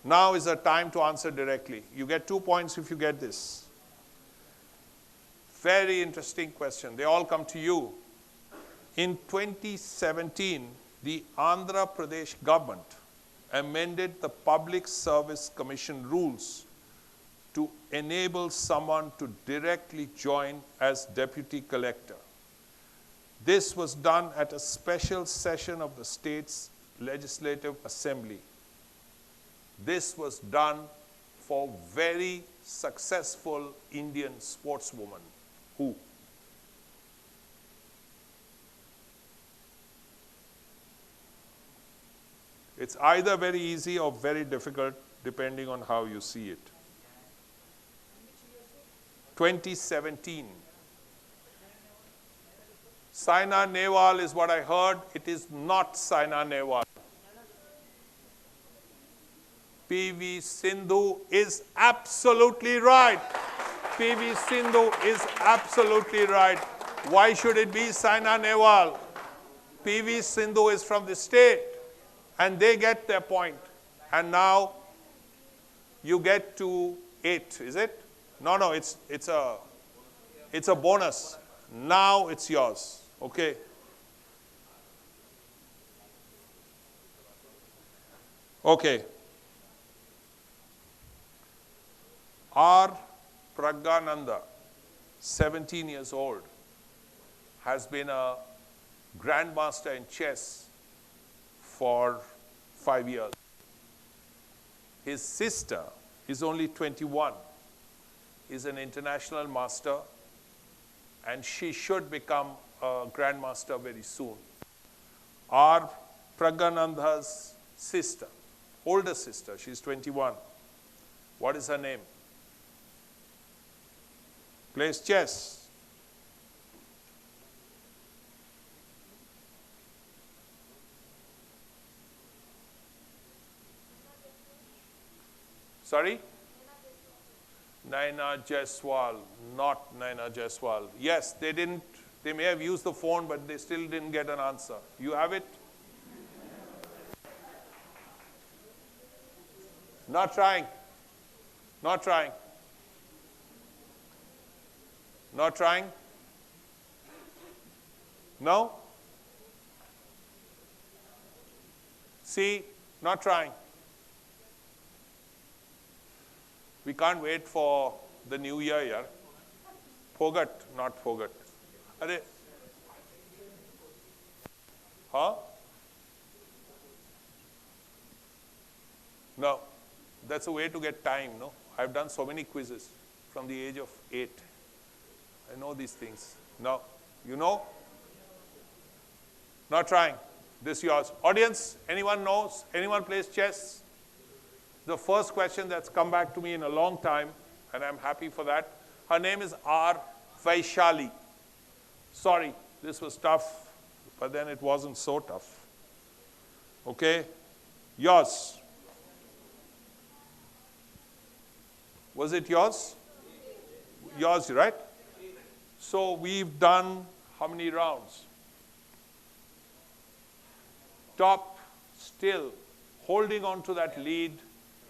Now is the time to answer directly. You get 2 points if you get this. Very interesting question. They all come to you. In 2017, the Andhra Pradesh government amended the Public Service Commission rules to enable someone to directly join as deputy collector. This was done at a special session of the state's Legislative Assembly. This was done for very successful Indian sportswoman. Who? It's either very easy or very difficult, depending on how you see it. 2017. Saina Nehwal is what I heard. It is not Saina Nehwal. PV Sindhu is absolutely right. PV Sindhu is absolutely right. Why should it be Saina Nehwal? PV Sindhu is from the state, and they get their point. And now you get to 8, is it? No, it's a bonus. Now it's yours. Okay. Okay. R. Pragyananda, 17 years old, has been a grandmaster in chess for 5 years. His sister is only 21, is an international master, and she should become a grandmaster very soon. R. Pragyananda's sister, older sister, she's 21. What is her name? Plays chess. Sorry? Naina Jaiswal, not Naina Jaiswal. Yes, they may have used the phone, but they still didn't get an answer. You have it? Not trying. Not trying. Not trying? No? See, not trying. We can't wait for the new year, yeah? Forget, not forget. Are huh? No. That's a way to get time, no? I've done so many quizzes from the age of 8. I know these things. No. You know? Not trying. This is yours. Audience, anyone knows? Anyone plays chess? The first question that's come back to me in a long time, and I'm happy for that. Her name is R. Vaishali. Sorry, this was tough, but then it wasn't so tough. Okay? Yours. Was it yours? Yours, right? So we've done how many rounds? Top, still, holding on to that lead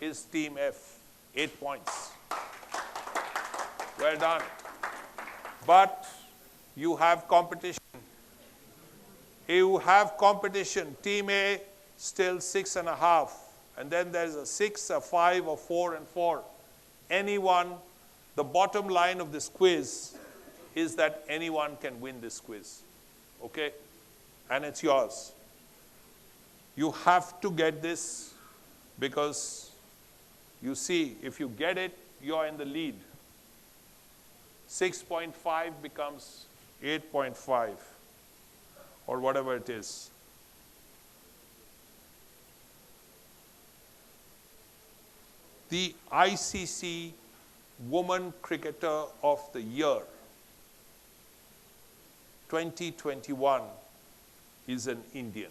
is Team F, 8 points. Well done. But you have competition. You have competition. Team A, still 6.5. And then there's a 6, a 5, a 4, and 4. Anyone, the bottom line of this quiz is that anyone can win this quiz. Okay? And it's yours. You have to get this because you see, if you get it, you're in the lead. 6.5 becomes 8.5 or whatever it is. The ICC Woman Cricketer of the Year 2021 is an Indian.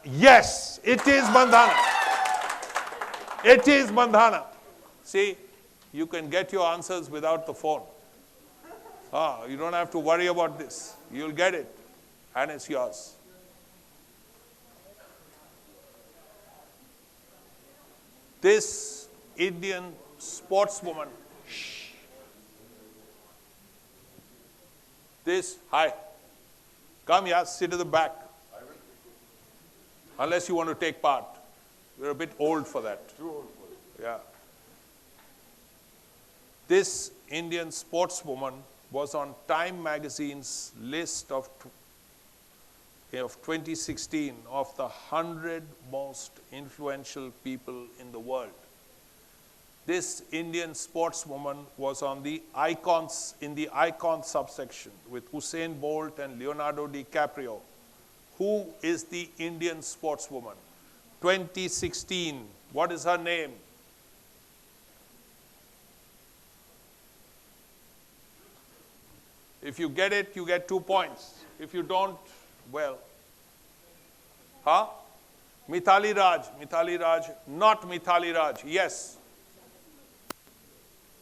Yes, it is Bandhana. It is Bandhana. See, you can get your answers without the phone. You don't have to worry about this. You'll get it, and it's yours. This Indian sportswoman, hi, come here, sit at the back. Unless you want to take part. You're a bit old for that. Too old for it. Yeah. This Indian sportswoman was on Time magazine's list of 2016 of the 100 most influential people in the world. This Indian sportswoman was on the icons, in the icon subsection with Usain Bolt and Leonardo DiCaprio. Who is the Indian sportswoman? 2016. What is her name? If you get it, you get 2 points. If you don't, well. Mithali Raj. Mithali Raj. Not Mithali Raj. Yes.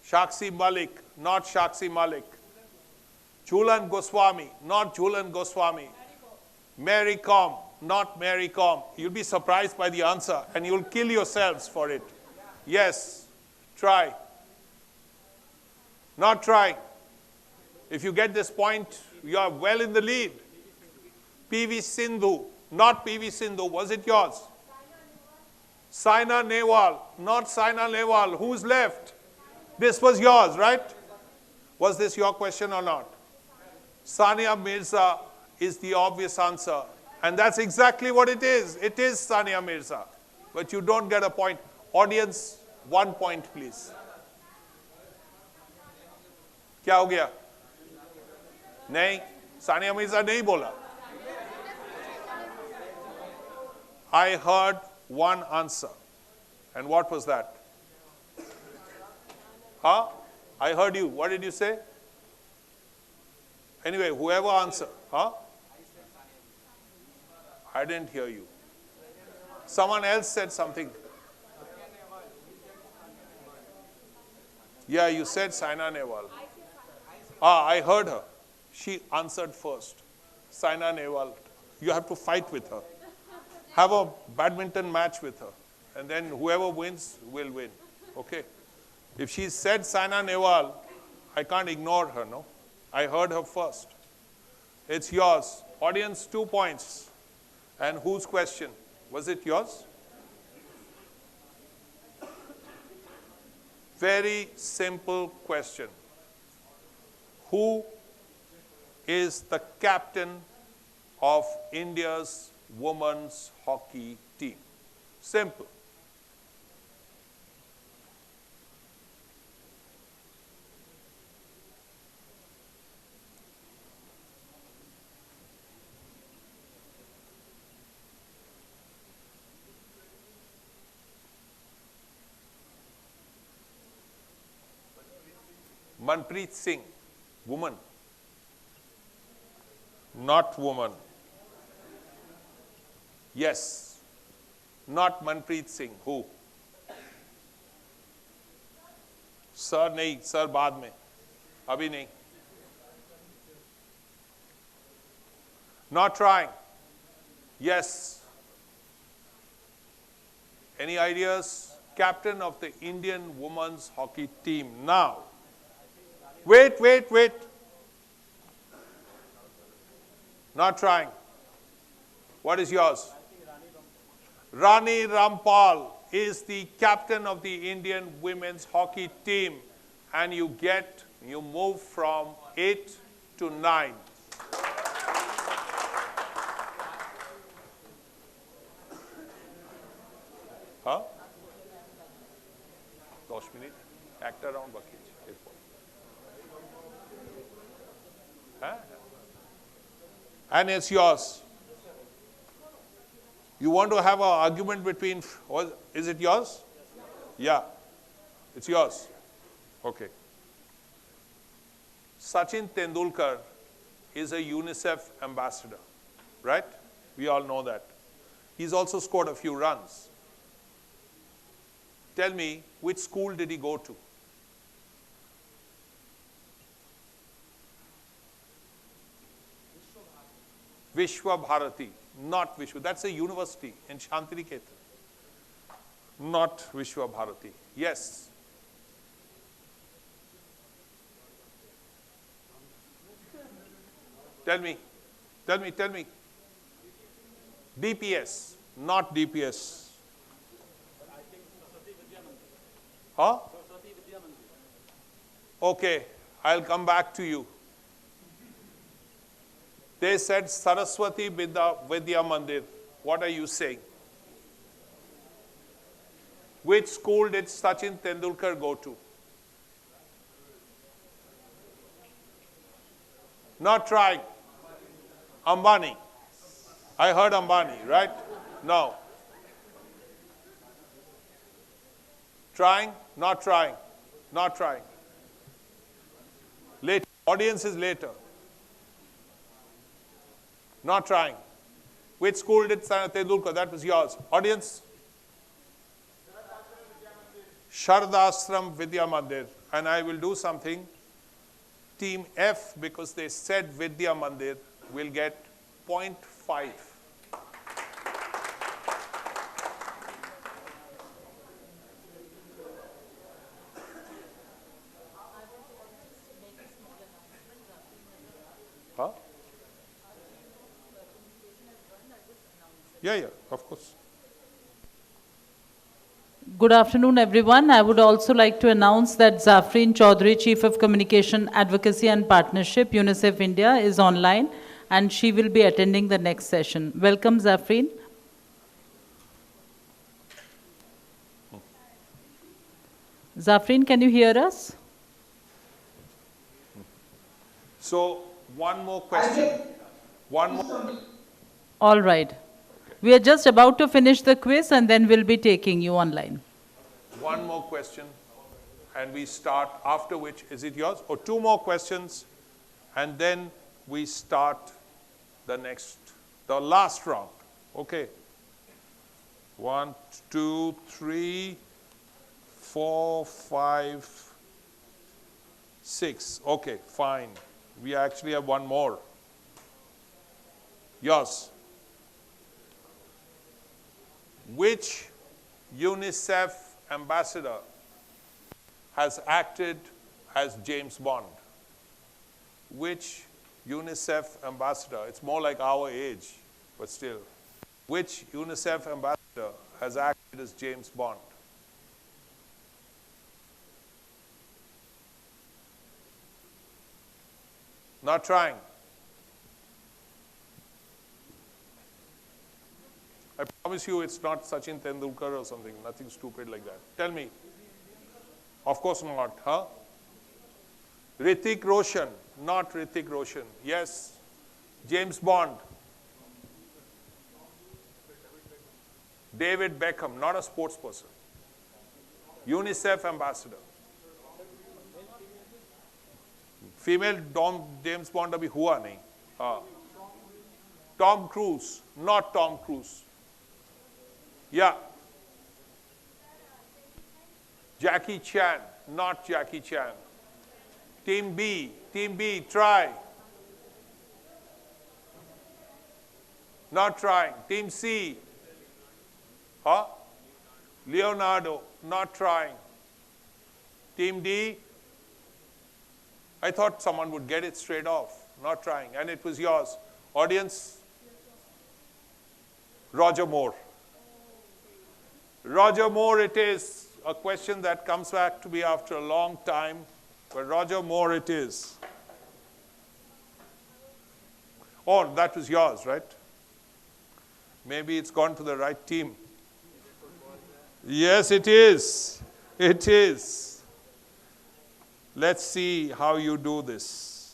Shakshi Malik. Not Shakshi Malik. Jhulan Goswami. Not Jhulan Goswami. Mary Com. Not Mary Com. You'll be surprised by the answer and you'll kill yourselves for it. Yes. Try. Not try. If you get this point, you are well in the lead. P.V. Sindhu. Not P.V. Sindhu. Was it yours? Saina Nehwal. Not Saina Nehwal. Who's left? This was yours, right? Was this your question or not? Sania Mirza is the obvious answer. And that's exactly what it is. It is Sania Mirza. But you don't get a point. Audience, 1 point, please. क्या हो गया? नहीं, सानिया मिर्जा नहीं बोला. I heard one answer. And what was that? Huh? I heard you. What did you say? Anyway, whoever answered. Huh? I didn't hear you. Someone else said something. Yeah, you said Saina Nehwal. I heard her. She answered first. Saina Nehwal. You have to fight with her. Have a badminton match with her. And then whoever wins will win. Okay? If she said Saina Nehwal, I can't ignore her, no? I heard her first. It's yours. Audience, 2 points. And whose question? Was it yours? Very simple question. Who is the captain of India's women's hockey team? Simple. Manpreet Singh, woman. Not woman. Yes. Not Manpreet Singh. Who? Sir, nahi. Sir, baad mein. Abhi nahi. Not trying. Yes. Any ideas? Captain of the Indian women's hockey team. Now. Wait. Not trying. What is yours? Rani Rampal is the captain of the Indian women's hockey team. And you move from 8 to 9. Huh? 10 minutes. Act around bucket. Huh? And it's yours. You want to have an argument between, is it yours? Yeah. It's yours. Okay. Sachin Tendulkar is a UNICEF ambassador, right? We all know that. He's also scored a few runs. Tell me, which school did he go to? Vishwa Bharati, not Vishwa. That's a university in Shantiniketan. Not Vishwa Bharati. Yes. Tell me. DPS, not DPS. Huh? Okay, I'll come back to you. They said Saraswati Vidya Mandir. What are you saying? Which school did Sachin Tendulkar go to? Not trying. Ambani. I heard Ambani, right? No. Trying? Not trying. Not trying. Later. Audience is later. Not trying. Which school did Tendulkar? That was yours. Audience? Shardashram Vidya Mandir. And I will do something. Team F, because they said Vidya Mandir, will get 0.5. Huh? Yeah, of course. Good afternoon, everyone. I would also like to announce that Zafreen Chaudhary, Chief of Communication, Advocacy and Partnership, UNICEF India, is online, and she will be attending the next session. Welcome, Zafreen. Zafreen, can you hear us? So, one more question. One more. All right. We are just about to finish the quiz, and then we'll be taking you online. One more question, and we start, after which, is it yours? Or two more questions, and then we start the last round. Okay. 1, 2, 3, 4, 5, 6. Okay, fine. We actually have one more. Yours. Which UNICEF ambassador has acted as James Bond? Which UNICEF ambassador, it's more like our age, but still, which UNICEF ambassador has acted as James Bond? Not trying. I promise you it's not Sachin Tendulkar or something, nothing stupid like that. Tell me. Of course not, huh? Hrithik Roshan, not Hrithik Roshan. Yes. James Bond. David Beckham, not a sports person. UNICEF ambassador. Female James Bond abhi hua nahi. Tom Cruise, not Tom Cruise. Yeah. Jackie Chan, not Jackie Chan. Team B, try. Not trying. Team C. Huh? Leonardo, not trying. Team D. I thought someone would get it straight off. Not trying. And it was yours. Audience? Roger Moore. Roger Moore it is. A question that comes back to me after a long time. But Roger Moore it is. Oh, that was yours, right? Maybe it's gone to the right team. Yes, it is. It is. Let's see how you do this.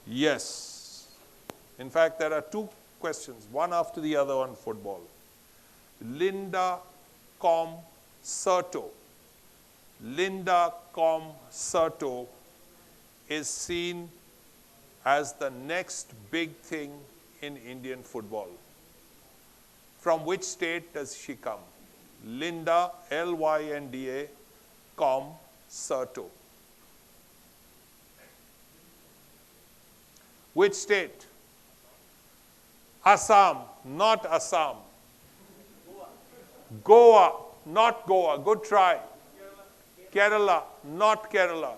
Yes. In fact, there are two questions, one after the other on football. Linda Serto. Linda Serto is seen as the next big thing in Indian football. From which state does she come? Linda, Lynda, Serto. Which state? Assam, not Assam. Goa, not Goa. Good try. Kerala, not Kerala.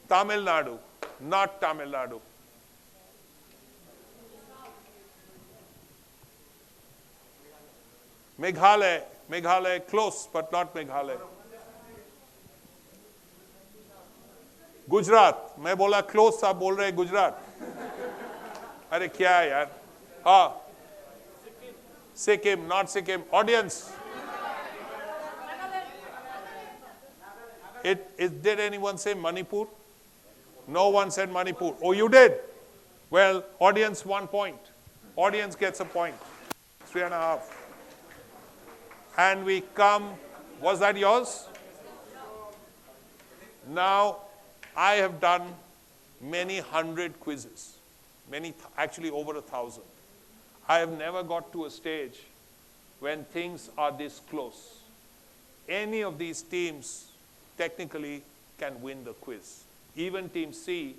Tamil Nadu, not Tamil Nadu. Meghalaya, close, but not Meghalaya. Gujarat, मैं बोला close, आप बोल रहे गुजरात. अरे क्या है यार? हाँ. Sikkim, not Sikkim. Audience. Did anyone say Manipur? No one said Manipur. Oh, you did? Well, audience 1 point. Audience gets a point. 3.5. And we come, was that yours? Now, I have done many hundred quizzes, actually over 1,000. I have never got to a stage when things are this close. Any of these teams technically can win the quiz. Even Team C,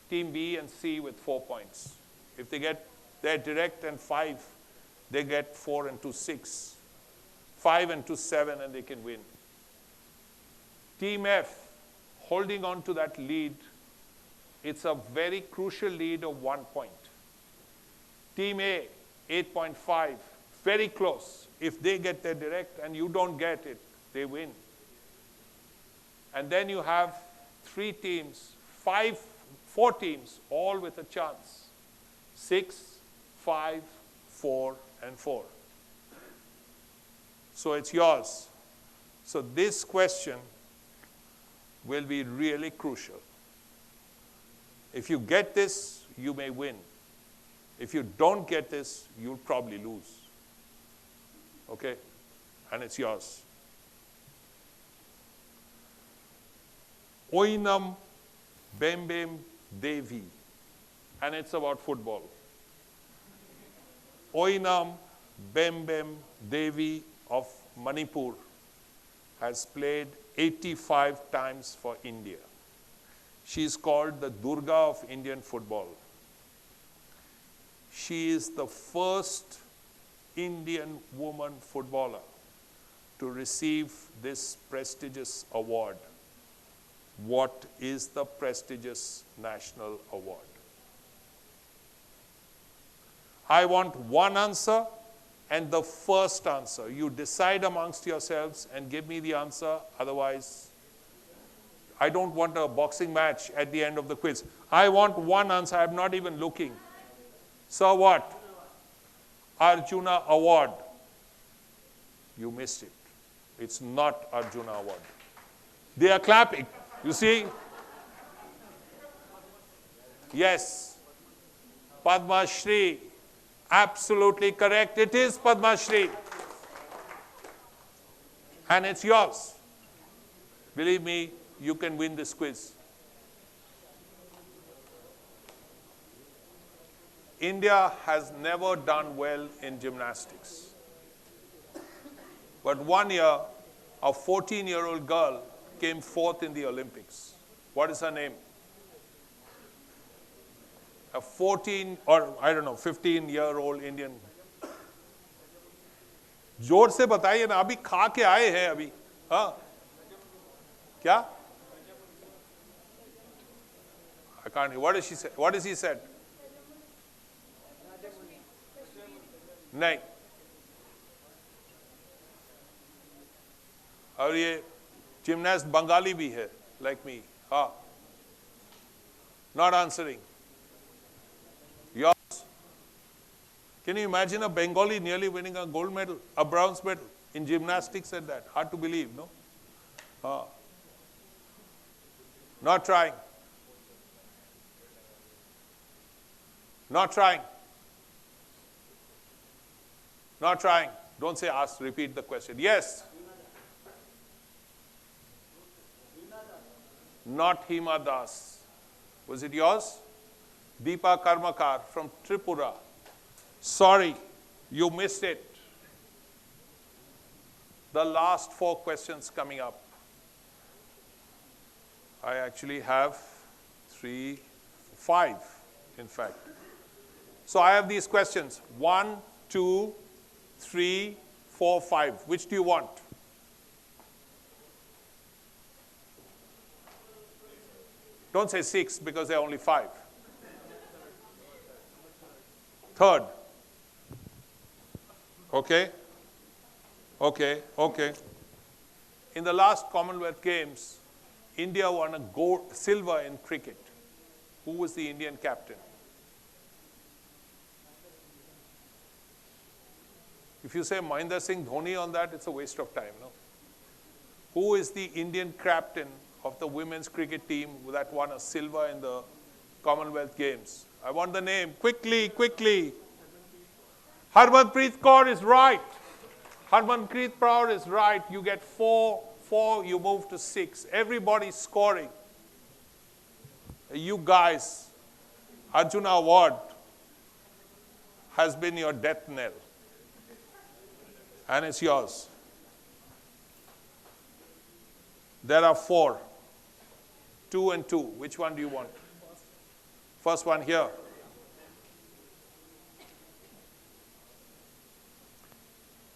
Team B and C with 4 points. If they get their direct and 5, they get 4 and 2, 6. 5 and 2, 7, and they can win. Team F, holding on to that lead, it's a very crucial lead of 1 point. Team A, 8.5, very close. If they get their direct and you don't get it, they win. And then you have 4 teams, all with a chance. 6, 5, 4, and 4. So it's yours. So this question will be really crucial. If you get this, you may win. If you don't get this, you'll probably lose. Okay? And it's yours. Oinam Bembem Devi. And it's about football. Oinam Bembem Devi of Manipur has played 85 times for India. She is called the Durga of Indian football. She is the first Indian woman footballer to receive this prestigious award. What is the prestigious national award? I want one answer and the first answer. You decide amongst yourselves and give me the answer. Otherwise, I don't want a boxing match at the end of the quiz. I want one answer. I'm not even looking. So what? Arjuna Award. You missed it. It's not Arjuna Award. They are clapping. You see? Yes. Padma Shri. Absolutely correct. It is Padma Shri. And it's yours. Believe me, you can win this quiz. India has never done well in gymnastics. But one year, a 14-year-old girl came fourth in the Olympics. What is her name? A 14 or I don't know 15-year-old Indian. जोर से बताइए ना, अभी खा के आए हैं अभी, हाँ? क्या? I can't hear. What did she say? What has he said? नहीं. और ये gymnast बंगाली भी है, like me, हाँ? Not answering. Yours. Can you imagine a Bengali nearly winning a gold medal, a bronze medal in gymnastics at that? Hard to believe, no? Not trying. Not trying. Not trying. Don't say ask, repeat the question. Yes. Not Hima Das. Was it yours? Deepa Karmakar from Tripura. Sorry, you missed it. The last 4 questions coming up. I actually have 3, 5, in fact. So I have these questions. 1, 2, 3, 4, 5. Which do you want? Don't say 6 because there are only 5. Third. Okay? Okay, okay. In the last Commonwealth Games, India won a silver in cricket. Who was the Indian captain? If you say Mahendra Singh Dhoni on that, it's a waste of time, no? Who is the Indian captain of the women's cricket team that won a silver in the Commonwealth Games? I want the name. Quickly, quickly. Harmanpreet Kaur is right. Harmanpreet Kaur is right. You get 4, you move to 6. Everybody's scoring. You guys, Arjuna Award has been your death knell. And it's yours. There are 4. 2 and 2. Which one do you want? First one here.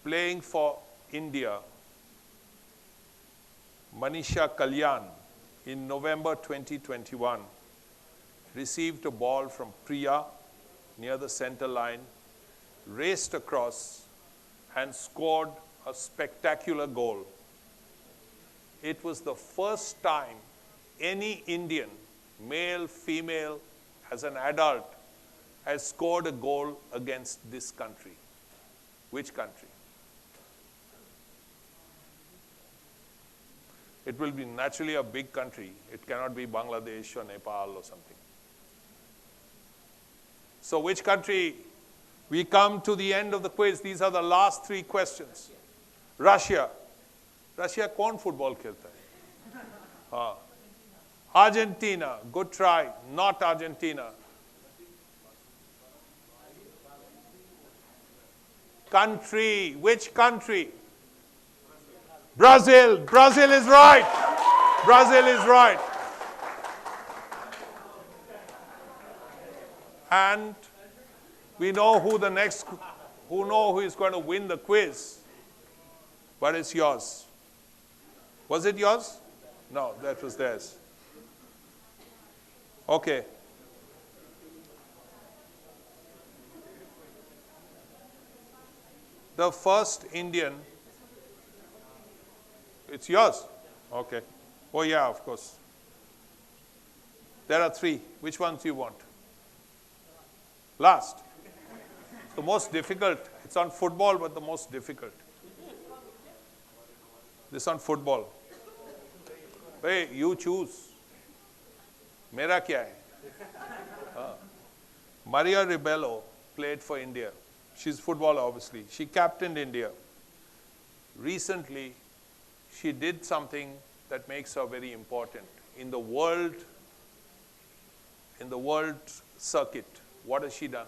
Playing for India, Manisha Kalyan in November 2021 received a ball from Priya near the center line, raced across and scored a spectacular goal. It was the first time any Indian, male, female, as an adult, has scored a goal against this country. Which country? It will be naturally a big country. It cannot be Bangladesh or Nepal or something. So which country? We come to the end of the quiz. These are the last 3 questions. Russia. Russia कौन football खेलता है? हाँ. Argentina. Good try. Not Argentina. Country. Which country? Brazil. Brazil is right. Brazil is right. And we know who who is going to win the quiz. But it's yours. Was it yours? No, that was theirs. Okay. The first Indian. It's yours? Okay. Oh yeah, of course. There are 3. Which ones do you want? Last. The most difficult. It's on football, but the most difficult. This on football. Hey, you choose. Mera kya hai? Maria Ribello played for India. She's footballer, obviously. She captained India. Recently, she did something that makes her very important. In the world circuit, what has she done?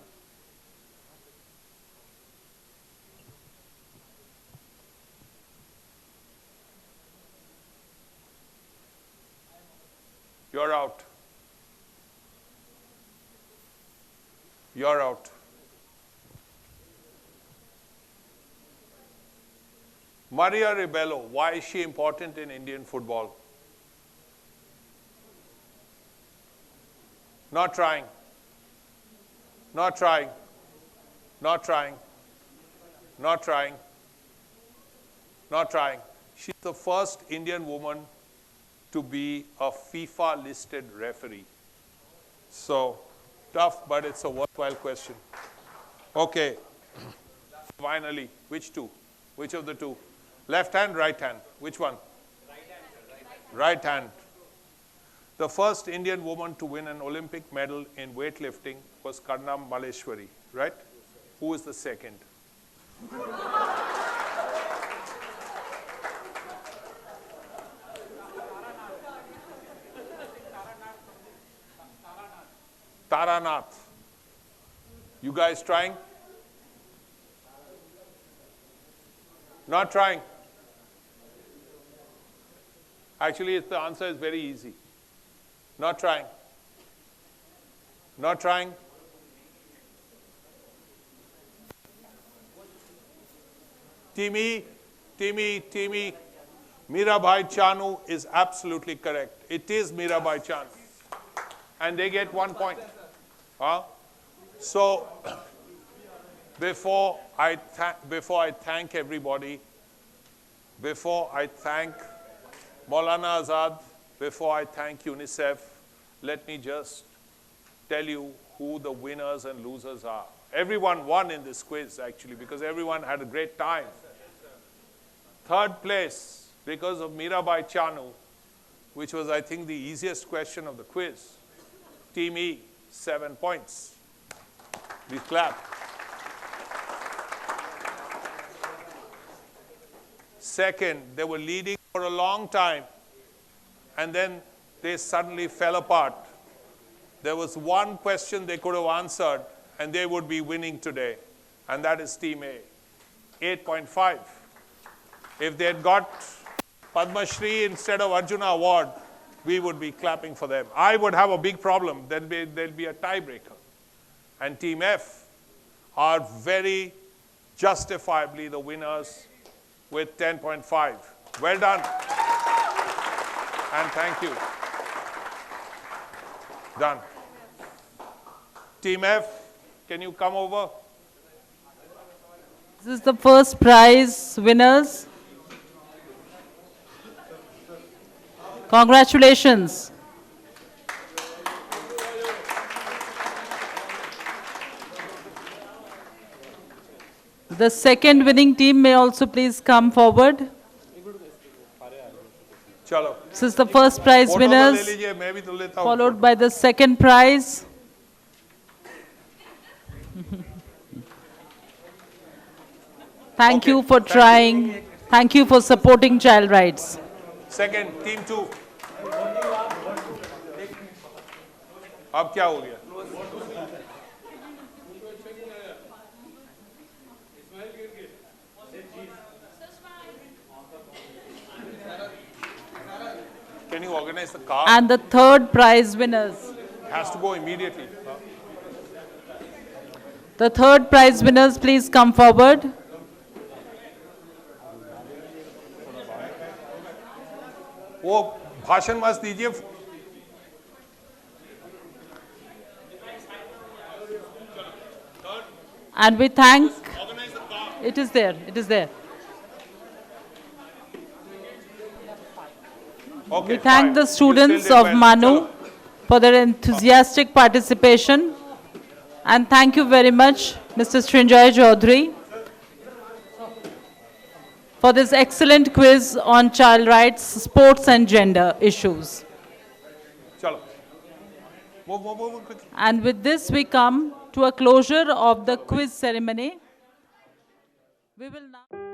You're out. You're out. Maria Ribello, why is she important in Indian football? Not trying. Not trying. Not trying. Not trying. Not trying. She's the first Indian woman to be a FIFA listed referee. So, tough, but it's a worthwhile question. Okay. Finally, which 2? Which of the 2? Left hand, right hand? Which one? Right hand, sir. Right hand. The first Indian woman to win an Olympic medal in weightlifting was Karnam Maleshwari, right? Who is the second? Taranath. You guys trying? Not trying? Actually, the answer is very easy. Not trying. Not trying. Timi. Mirabai Chanu is absolutely correct. It is Mirabai Chanu. And they get 1 point. So, before I thank everybody, before I thank Maulana Azad, before I thank UNICEF, let me just tell you who the winners and losers are. Everyone won in this quiz, actually, because everyone had a great time. Third place, because of Mirabai Chanu, which was, I think, the easiest question of the quiz. Team E, 7 points. We clap. Second, they were leading for a long time, and then they suddenly fell apart. There was one question they could have answered, and they would be winning today, and that is Team A, 8.5. If they had got Padma Shri instead of Arjuna Award, we would be clapping for them. I would have a big problem. There'll be a tiebreaker. And Team F are very justifiably the winners with 10.5. Well done. And thank you. Done. Team F, can you come over? This is the first prize winners. Congratulations. The second winning team may also please come forward. Chalo. This is the first prize Photo winners, ले लीजिए, मैं भी तो लेता हूँ followed by the second prize. Thank Okay, you for thank you. trying. Thank you for supporting child rights. Second, team 2. अब क्या हो गया? Can you organize the car? And the third prize winners. Has to go immediately. The third prize winners, please come forward. वो भाषण मत दीजिए. And we thank, Organize the car. it is there, it is there. Okay, We thank fine. the You students still did of well. Manu Chalo. for their enthusiastic participation. And thank you very much, Mr. Srinjoy Chaudhary, for this excellent quiz on child rights, sports and gender issues. Chalo. Move quickly. And with this, we come to a closure of the quiz ceremony. We will now...